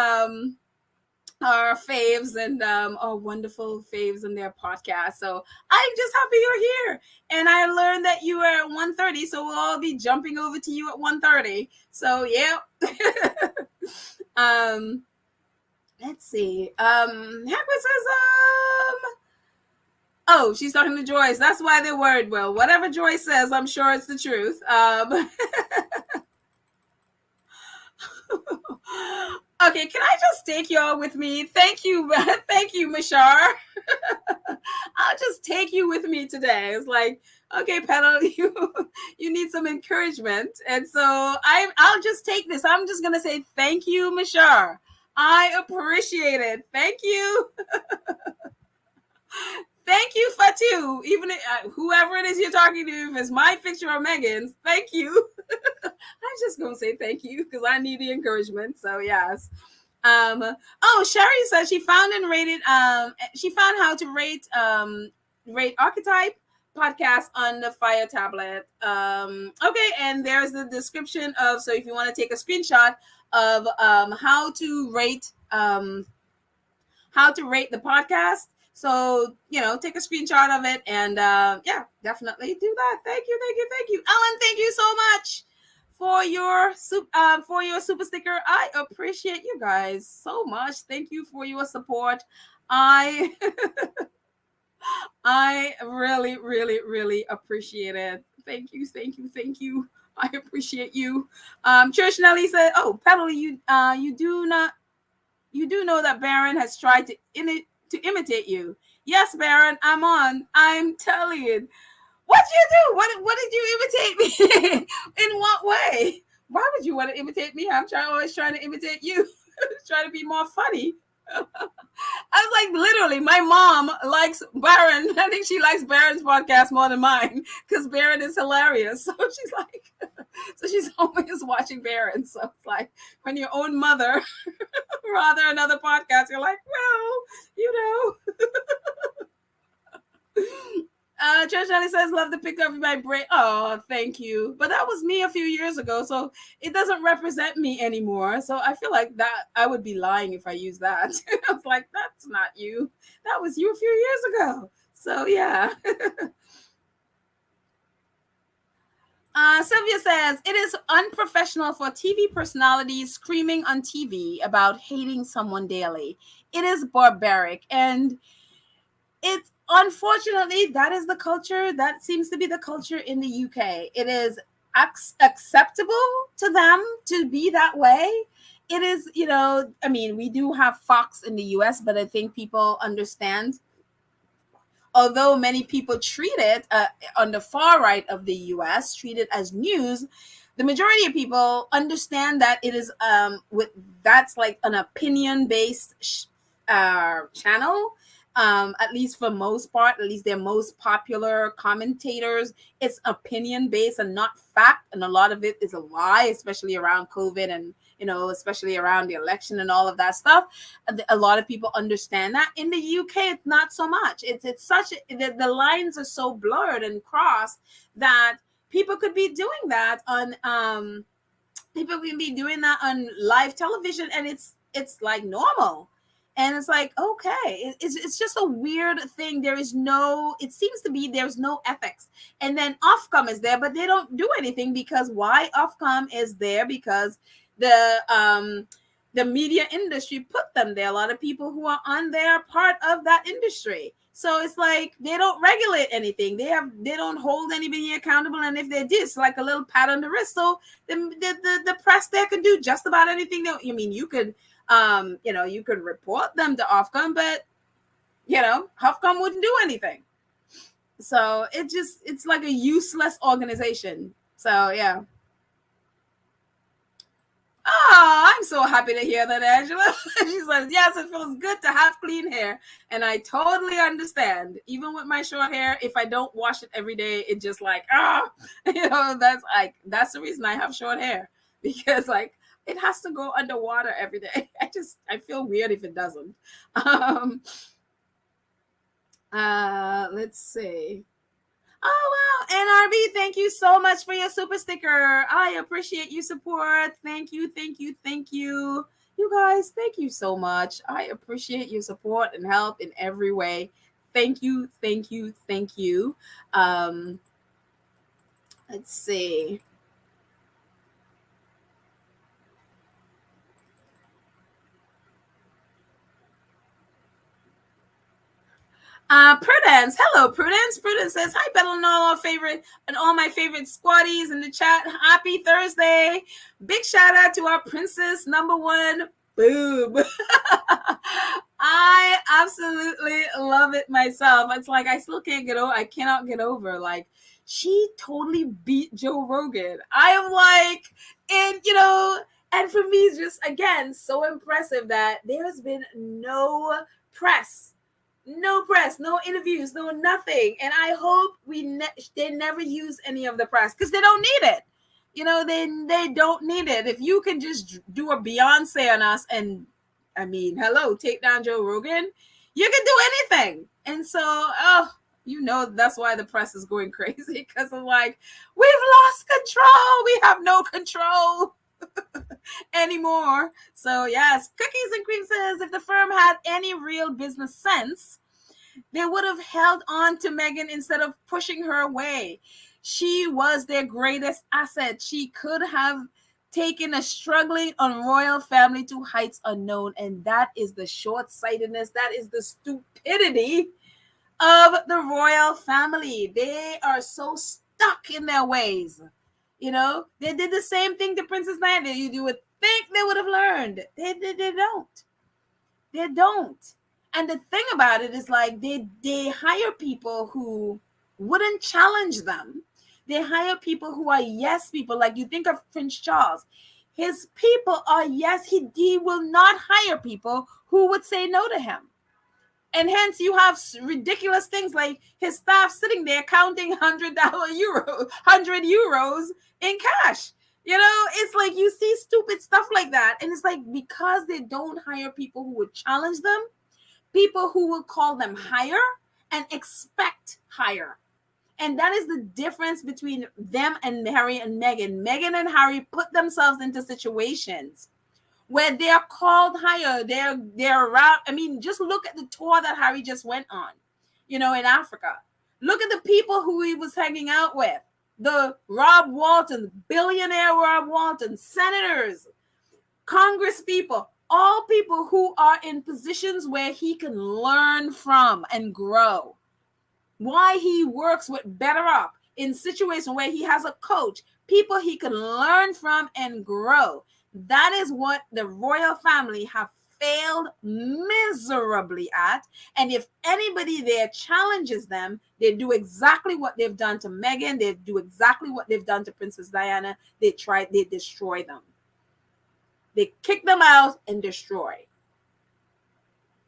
our faves and our wonderful faves and their podcast. So I'm just happy you're here. And I learned that you are at 1:30, so we'll all be jumping over to you at 1:30. So yeah. Let's see. Hagrid says, oh, she's talking to Joyce. That's why they're worried. Well, whatever Joyce says, I'm sure it's the truth. Okay, can I just take y'all with me? Thank you. Thank you, Mashar. I'll just take you with me today. It's like, okay, Petal, you need some encouragement. And so I'll just take this. I'm just going to say thank you, Mashar. I appreciate it. Thank you. Thank you, Fatu. Even whoever it is you're talking to, if it's my picture or Megan's, thank you. I'm just gonna say thank you because I need the encouragement. So yes. Oh, Sherry says she found and rated. She found how to rate Archetype podcast on the Fire tablet. Okay, and there's the description of. So if you want to take a screenshot of how to rate the podcast. So, take a screenshot of it and yeah, definitely do that. Thank you. Ellen, thank you so much for your super sticker. I appreciate you guys so much. Thank you for your support. I really, really, really appreciate it. Thank you. I appreciate you. Trish Nelly said, "Oh, Petal, you do know that Baron has tried to imitate you." Yes, Baron, I'm on. I'm telling you. What you do? What did you imitate me? In what way? Why would you want to imitate me? I'm always trying to imitate you. Trying to be more funny. I was like, literally, my mom likes Baron. I think she likes Baron's podcast more than mine because Baron is hilarious. So she's always watching Baron. So it's like when your own mother rather another podcast, you're like, well, Josh Johnny says, love the pick up my brain. Oh, thank you. But that was me a few years ago, so it doesn't represent me anymore. So I feel like that I would be lying if I used that. I was like, that's not you. That was you a few years ago. So yeah. Sylvia says, it is unprofessional for TV personalities screaming on TV about hating someone daily. It is barbaric. And it's unfortunately, that is the culture. That seems to be the culture in the UK. It is acceptable to them to be that way. It is, we do have Fox in the US, but I think people understand. Although many people treat it on the far right of the US, treat it as news, the majority of people understand that it is that's like an opinion-based channel. At least for most part, at least their most popular commentators, it's opinion based and not fact. And a lot of it is a lie, especially around COVID and, especially around the election and all of that stuff. A lot of people understand that. In the UK, it's not so much. It's such, the lines are so blurred and crossed that people could be doing that on, live television, and it's like normal. And it's like, okay, it's just a weird thing. It seems to be there's no ethics. And then Ofcom is there, but they don't do anything because why? Ofcom is there because the media industry put them there. A lot of people who are on there are part of that industry. So it's like they don't regulate anything. They don't hold anybody accountable. And if they did, it's like a little pat on the wrist. So the press there can do just about anything. You could you could report them to Ofcom, but Ofcom wouldn't do anything. So it's like a useless organization. So yeah. Oh, I'm so happy to hear that, Angela. She says, yes, it feels good to have clean hair. And I totally understand. Even with my short hair, if I don't wash it every day, it just like, that's the reason I have short hair. Because it has to go underwater every day. I feel weird if it doesn't. Um, let's see. Oh wow, NRB, thank you so much for your super sticker. I appreciate your support. Thank you, thank you, thank you. You guys, thank you so much. I appreciate your support and help in every way. Thank you, thank you, thank you. Let's see. Prudence, hello, Prudence. Prudence says, "Hi, Bella and all my favorite squatties in the chat. Happy Thursday! Big shout out to our princess number one, Boob. I absolutely love it myself. It's like I still can't get over. I cannot get over. Like she totally beat Joe Rogan. I am like, and and for me, it's just again so impressive that there has been no press, no interviews, no nothing. And I hope they never use any of the press because they don't need it. They don't need it. If you can just do a Beyonce on us and I mean, hello, take down Joe Rogan, you can do anything. And so, that's why the press is going crazy because I'm like, we've lost control. We have no control anymore. So yes, Cookies and Cream says if the firm had any real business sense, they would have held on to Meghan instead of pushing her away. She was their greatest asset. She could have taken a struggling royal family to heights unknown. And that is the short-sightedness. That is the stupidity of the royal family. They are so stuck in their ways. They did the same thing to Princess Diana. You would think they would have learned. They don't. They don't. And the thing about it is like they hire people who wouldn't challenge them. They hire people who are yes people. Like you think of Prince Charles. His people are yes. He will not hire people who would say no to him. And hence you have ridiculous things like his staff sitting there counting $100 euros in cash. It's like you see stupid stuff like that. And it's like because they don't hire people who would challenge them, people who will call them higher and expect higher. And that is the difference between them and Harry and Meghan. Meghan and Harry put themselves into situations where they are called higher. They're around. I mean, just look at the tour that Harry just went on, in Africa. Look at the people who he was hanging out with. The Rob Walton, billionaire Rob Walton, senators, Congress people, all people who are in positions where he can learn from and grow. Why he works with BetterUp in situations where he has a coach, people he can learn from and grow. That is what the royal family have failed miserably at. And if anybody there challenges them, they do exactly what they've done to Meghan. They do exactly what they've done to Princess Diana. They destroy them. They kick them out and destroy.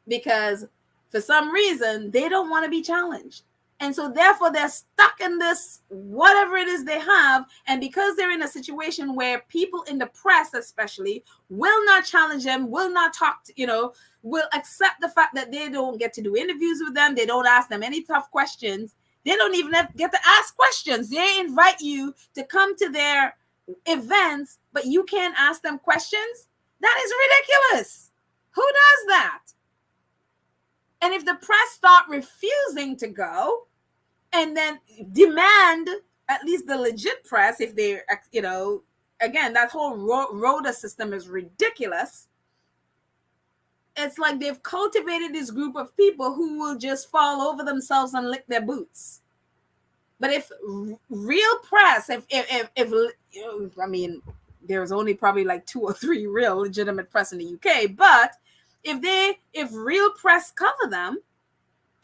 Because for some reason, they don't want to be challenged. And so therefore, they're stuck in this, whatever it is they have. And because they're in a situation where people in the press, especially, will not challenge them, will not talk to, will accept the fact that they don't get to do interviews with them. They don't ask them any tough questions. They don't even get to ask questions. They invite you to come to their events, but you can't ask them questions. That is ridiculous. Who does that? And if the press start refusing to go and then demand at least the legit press, if they're, again, that whole ROTA system is ridiculous. It's like they've cultivated this group of people who will just fall over themselves and lick their boots. But if real press, I mean, there's only probably like 2 or 3 real legitimate press in the UK, but if real press cover them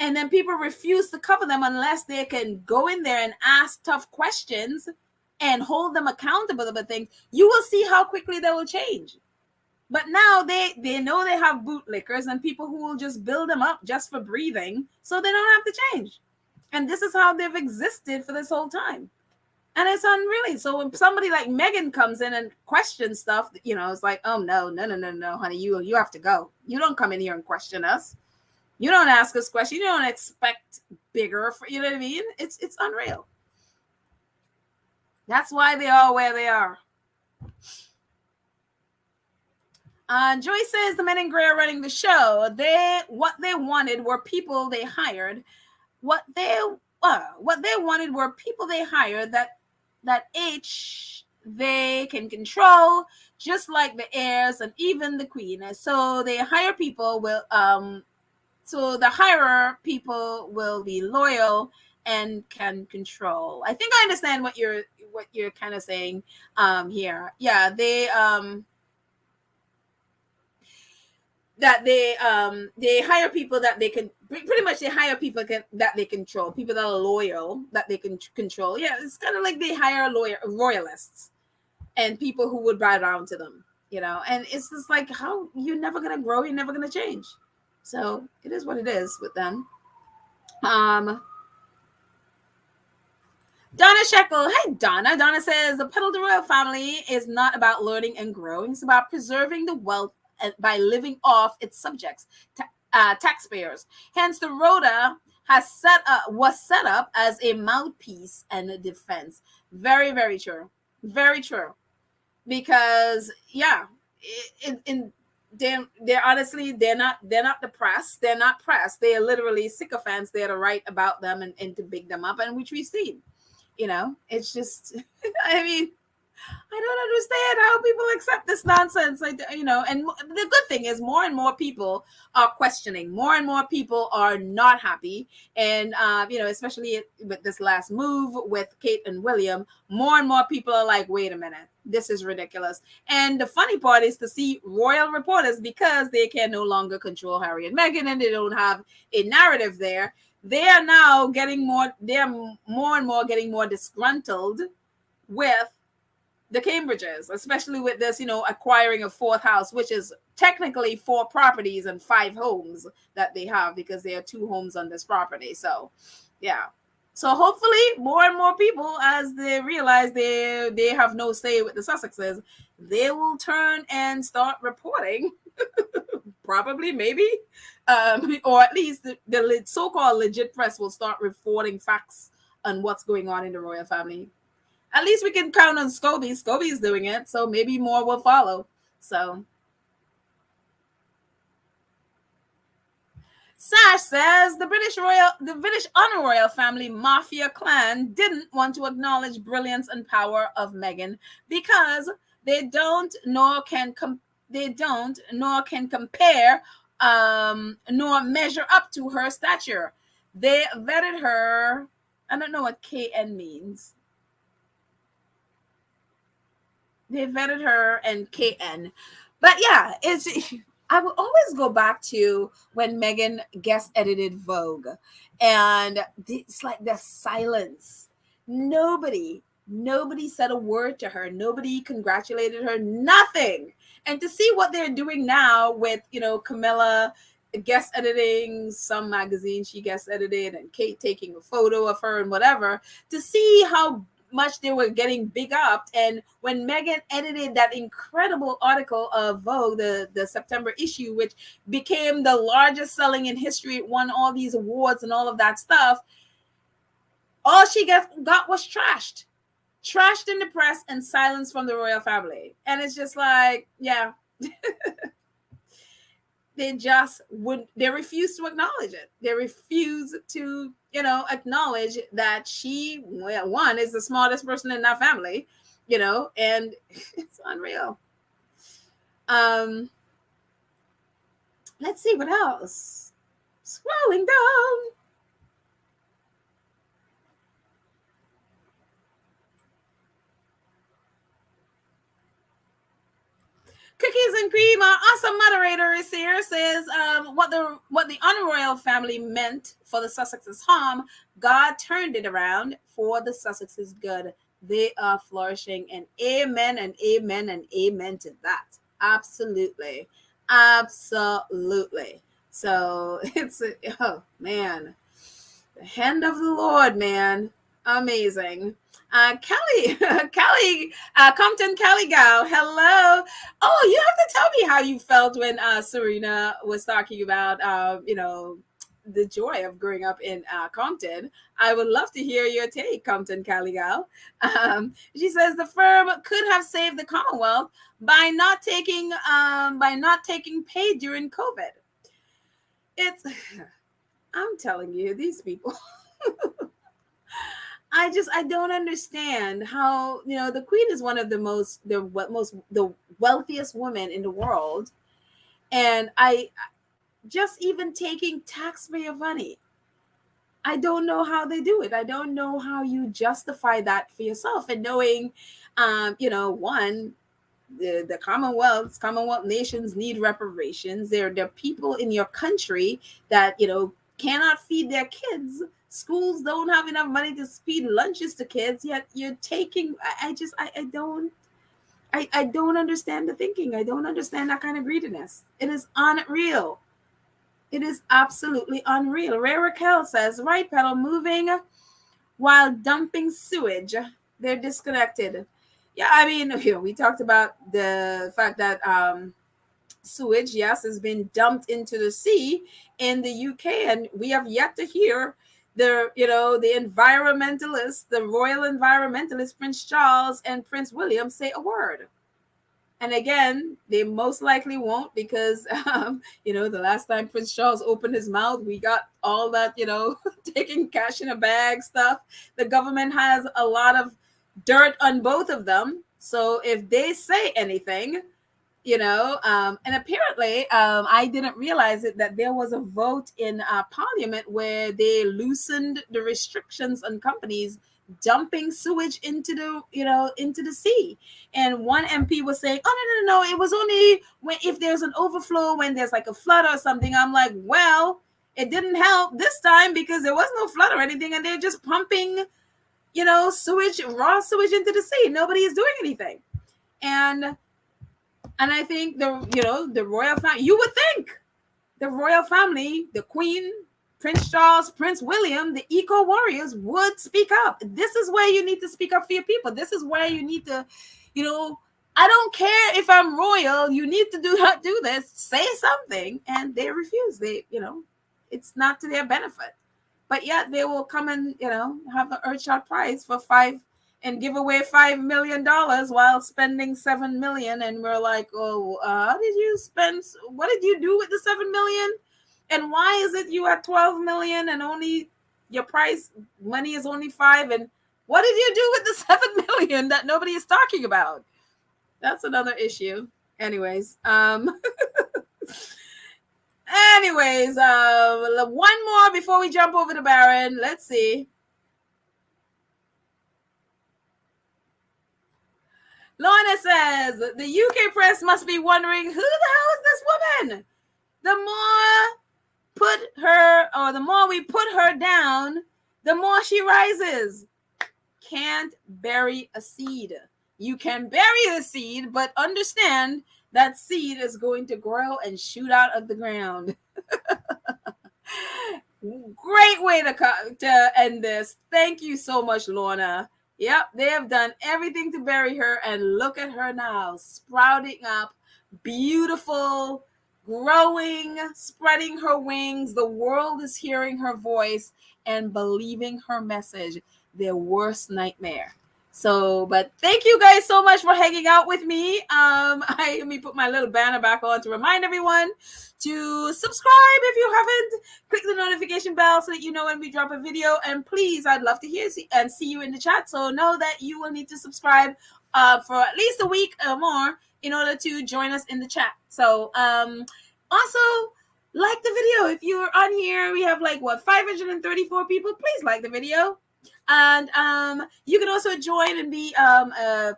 and then people refuse to cover them unless they can go in there and ask tough questions and hold them accountable about things, you will see how quickly they will change. But now they know they have bootlickers and people who will just build them up just for breathing so they don't have to change. And this is how they've existed for this whole time. And it's unreal. So when somebody like Meghan comes in and questions stuff, it's like, oh no, no, no, no, no, honey, you have to go. You don't come in here and question us. You don't ask us questions. You don't expect bigger. You know what I mean? It's unreal. That's why they are where they are. Joy says the men in gray are running the show. What they wanted were people they hired. What they wanted were people they hired that they can control, just like the heirs and even the queen. So they hire people so the hirer people will be loyal and can control. I think I understand what you're kind of saying here. Yeah, they hire people that they can pretty much they hire people that they control, people that are loyal that they can control. Yeah, it's kind of like they hire royalists and people who would bow down to them, and it's just like, how you're never gonna grow, you're never gonna change. So it is what it is with them. Donna Shekel. Hey, Donna. Donna says the Petal de Royal family is not about learning and growing. It's about preserving the wealth by living off its subjects, taxpayers. Hence, the Rhoda was set up as a mouthpiece and a defense. Very, very true. Very true. Because they're honestly they're not the press. They're not press. They are literally sycophants there to write about them and to big them up, and which we've seen. It's just I mean, I don't understand how people accept this nonsense. And the good thing is more and more people are questioning. More and more people are not happy. And, especially with this last move with Kate and William, more and more people are like, wait a minute, this is ridiculous. And the funny part is to see royal reporters, because they can no longer control Harry and Meghan and they don't have a narrative there. They are now they're more and more getting more disgruntled with the Cambridges, especially with this, acquiring a fourth house, which is technically 4 properties and 5 homes that they have, because there are 2 homes on this property. So, yeah. So hopefully more and more people, as they realize they have no say with the Sussexes, they will turn and start reporting. Probably, maybe, or at least the so-called legit press will start reporting facts on what's going on in the royal family. At least we can count on Scobie. Scobie's doing it, so maybe more will follow. So, Sash says the British honor royal family mafia clan didn't want to acknowledge brilliance and power of Meghan because they don't nor can compare nor measure up to her stature. They vetted her. I don't know what KN means. They vetted her and KN. But yeah, I will always go back to when Meghan guest edited Vogue, and it's like the silence. Nobody said a word to her. Nobody congratulated her. Nothing. And to see what they're doing now with, Camilla guest editing some magazine she guest edited, and Kate taking a photo of her and whatever, to see how much they were getting big up. And when Meghan edited that incredible article of Vogue, the September issue, which became the largest selling in history, it won all these awards and all of that stuff, all she got was trashed in the press and silence from the royal family. And it's just like, yeah. They refuse to acknowledge it. They refuse to, acknowledge that she, one, is the smartest person in that family, and it's unreal. Let's see what else. Scrolling down. Cookies and Cream, our awesome moderator is here, says what the honor royal family meant for the Sussexes' harm, God turned it around for the Sussexes' good. They are flourishing, and amen and amen and amen to that. Absolutely. So it's, oh man, the hand of the Lord, man. Amazing. Kelly, Kelly, Compton Kelly Gal, hello. Oh, you have to tell me how you felt when Serena was talking about, the joy of growing up in Compton. I would love to hear your take, Compton Kelly Gal. She says the firm could have saved the Commonwealth by not taking pay during COVID. It's, I'm telling you, these people. I don't understand how, the queen is one of the wealthiest women in the world, and I just even taking taxpayer money. I don't know how they do it. I don't know how you justify that for yourself, and knowing, one, the Commonwealth nations need reparations. There are people in your country that cannot feed their kids. Schools don't have enough money to feed lunches to kids. Yet you're taking. I don't understand the thinking. I don't understand that kind of greediness. It is unreal. It is absolutely unreal. Ray Raquel says, right pedal moving while dumping sewage. They're disconnected. Yeah, I mean, we talked about the fact that sewage, yes, has been dumped into the sea in the UK, and we have yet to hear the environmentalists, the royal environmentalists, Prince Charles and Prince William, say a word. And again, they most likely won't, because the last time Prince Charles opened his mouth, we got all that taking cash in a bag stuff. The government has a lot of dirt on both of them, so if they say anything, and apparently I didn't realize it, that there was a vote in Parliament where they loosened the restrictions on companies dumping sewage into the sea. And one MP was saying, oh, no, it was only if there's an overflow, when there's like a flood or something. I'm like, well, it didn't help this time, because there was no flood or anything, and they're just pumping sewage, raw sewage into the sea. Nobody is doing anything. And I think the royal family, you would think the royal family, the Queen, Prince Charles, Prince William, the eco warriors would speak up. This is where you need to speak up for your people. This is where you need to, I don't care if I'm royal, you need to not do this. Say something. And they refuse. It's not to their benefit. But yet they will come and, have an Earthshot prize for and give away $5 million while spending $7 million. And we're like, oh, how did you spend? What did you do with the $7 million? And why is it you at 12 million and only your prize money is only 5? And what did you do with the 7 million that nobody is talking about? That's another issue. Anyways, one more before we jump over to Baron. Let's see. Lorna says the UK press must be wondering, who the hell is this woman? The more we put her down, the more she rises. Can't bury a seed. You can bury the seed, but understand that seed is going to grow and shoot out of the ground. Great way to end this. Thank you so much, Lorna. Yep, they have done everything to bury her, and look at her now, sprouting up, beautiful, growing, spreading her wings. The world is hearing her voice and believing her message, their worst nightmare. So, but thank you guys so much for hanging out with me. Let me put my little banner back on to remind everyone to subscribe if you haven't. Click the notification bell so that you know when we drop a video. And please, I'd love to hear and see you in the chat. So know that you will need to subscribe for at least a week or more in order to join us in the chat. So also like the video. If you're on here, we have 534 people. Please like the video. And you can also join and be a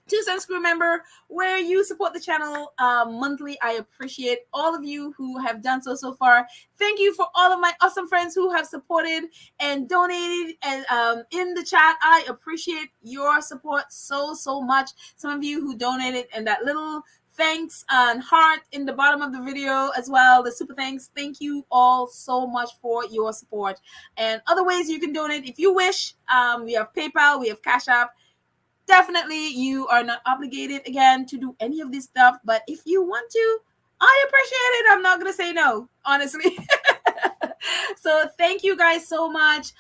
2 Cents Crew member, where you support the channel monthly. I appreciate all of you who have done so far. Thank you for all of my awesome friends who have supported and donated and in the chat. I appreciate your support so much. Some of you who donated and that little thanks and heart in the bottom of the video as well. The super thanks. Thank you all so much for your support. And other ways you can donate if you wish. We have PayPal, we have Cash App. Definitely, you are not obligated again to do any of this stuff. But if you want to, I appreciate it. I'm not going to say no, honestly. So thank you guys so much.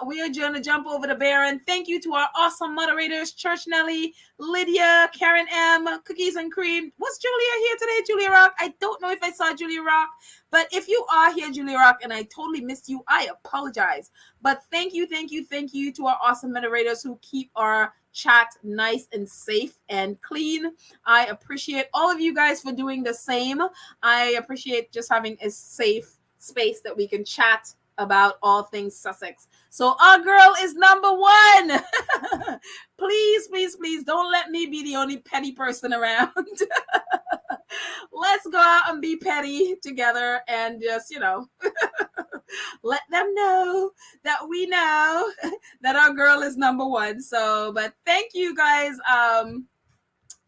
We are going to jump over to Baron. Thank you to our awesome moderators, Church Nelly, Lydia, Karen M, Cookies and Cream. Was Julia here today, Julia Rock? I don't know if I saw Julia Rock, but if you are here, Julia Rock, and I totally missed you, I apologize. But thank you to our awesome moderators who keep our chat nice and safe and clean. I appreciate all of you guys for doing the same. I appreciate just having a safe space that we can chat about all things Sussex. So our girl is number one. Please don't let me be the only petty person around. Let's go out and be petty together and just, let them know that we know that our girl is number one. So, but thank you guys.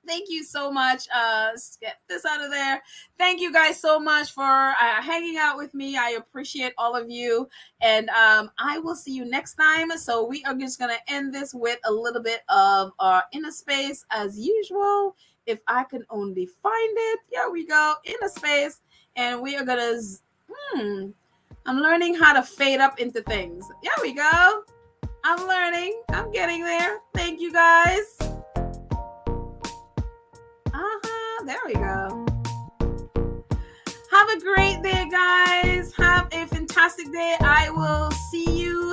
Thank you so much. Let's get this out of there. Thank you guys so much for hanging out with me. I appreciate all of you. And I will see you next time. So we are just going to end this with a little bit of our inner space as usual. If I can only find it. Here we go. Inner space. And we are going to... I'm learning how to fade up into things. Here we go. I'm learning. I'm getting there. Thank you guys. There we go. Have a great day, guys. Have a fantastic day. I will see you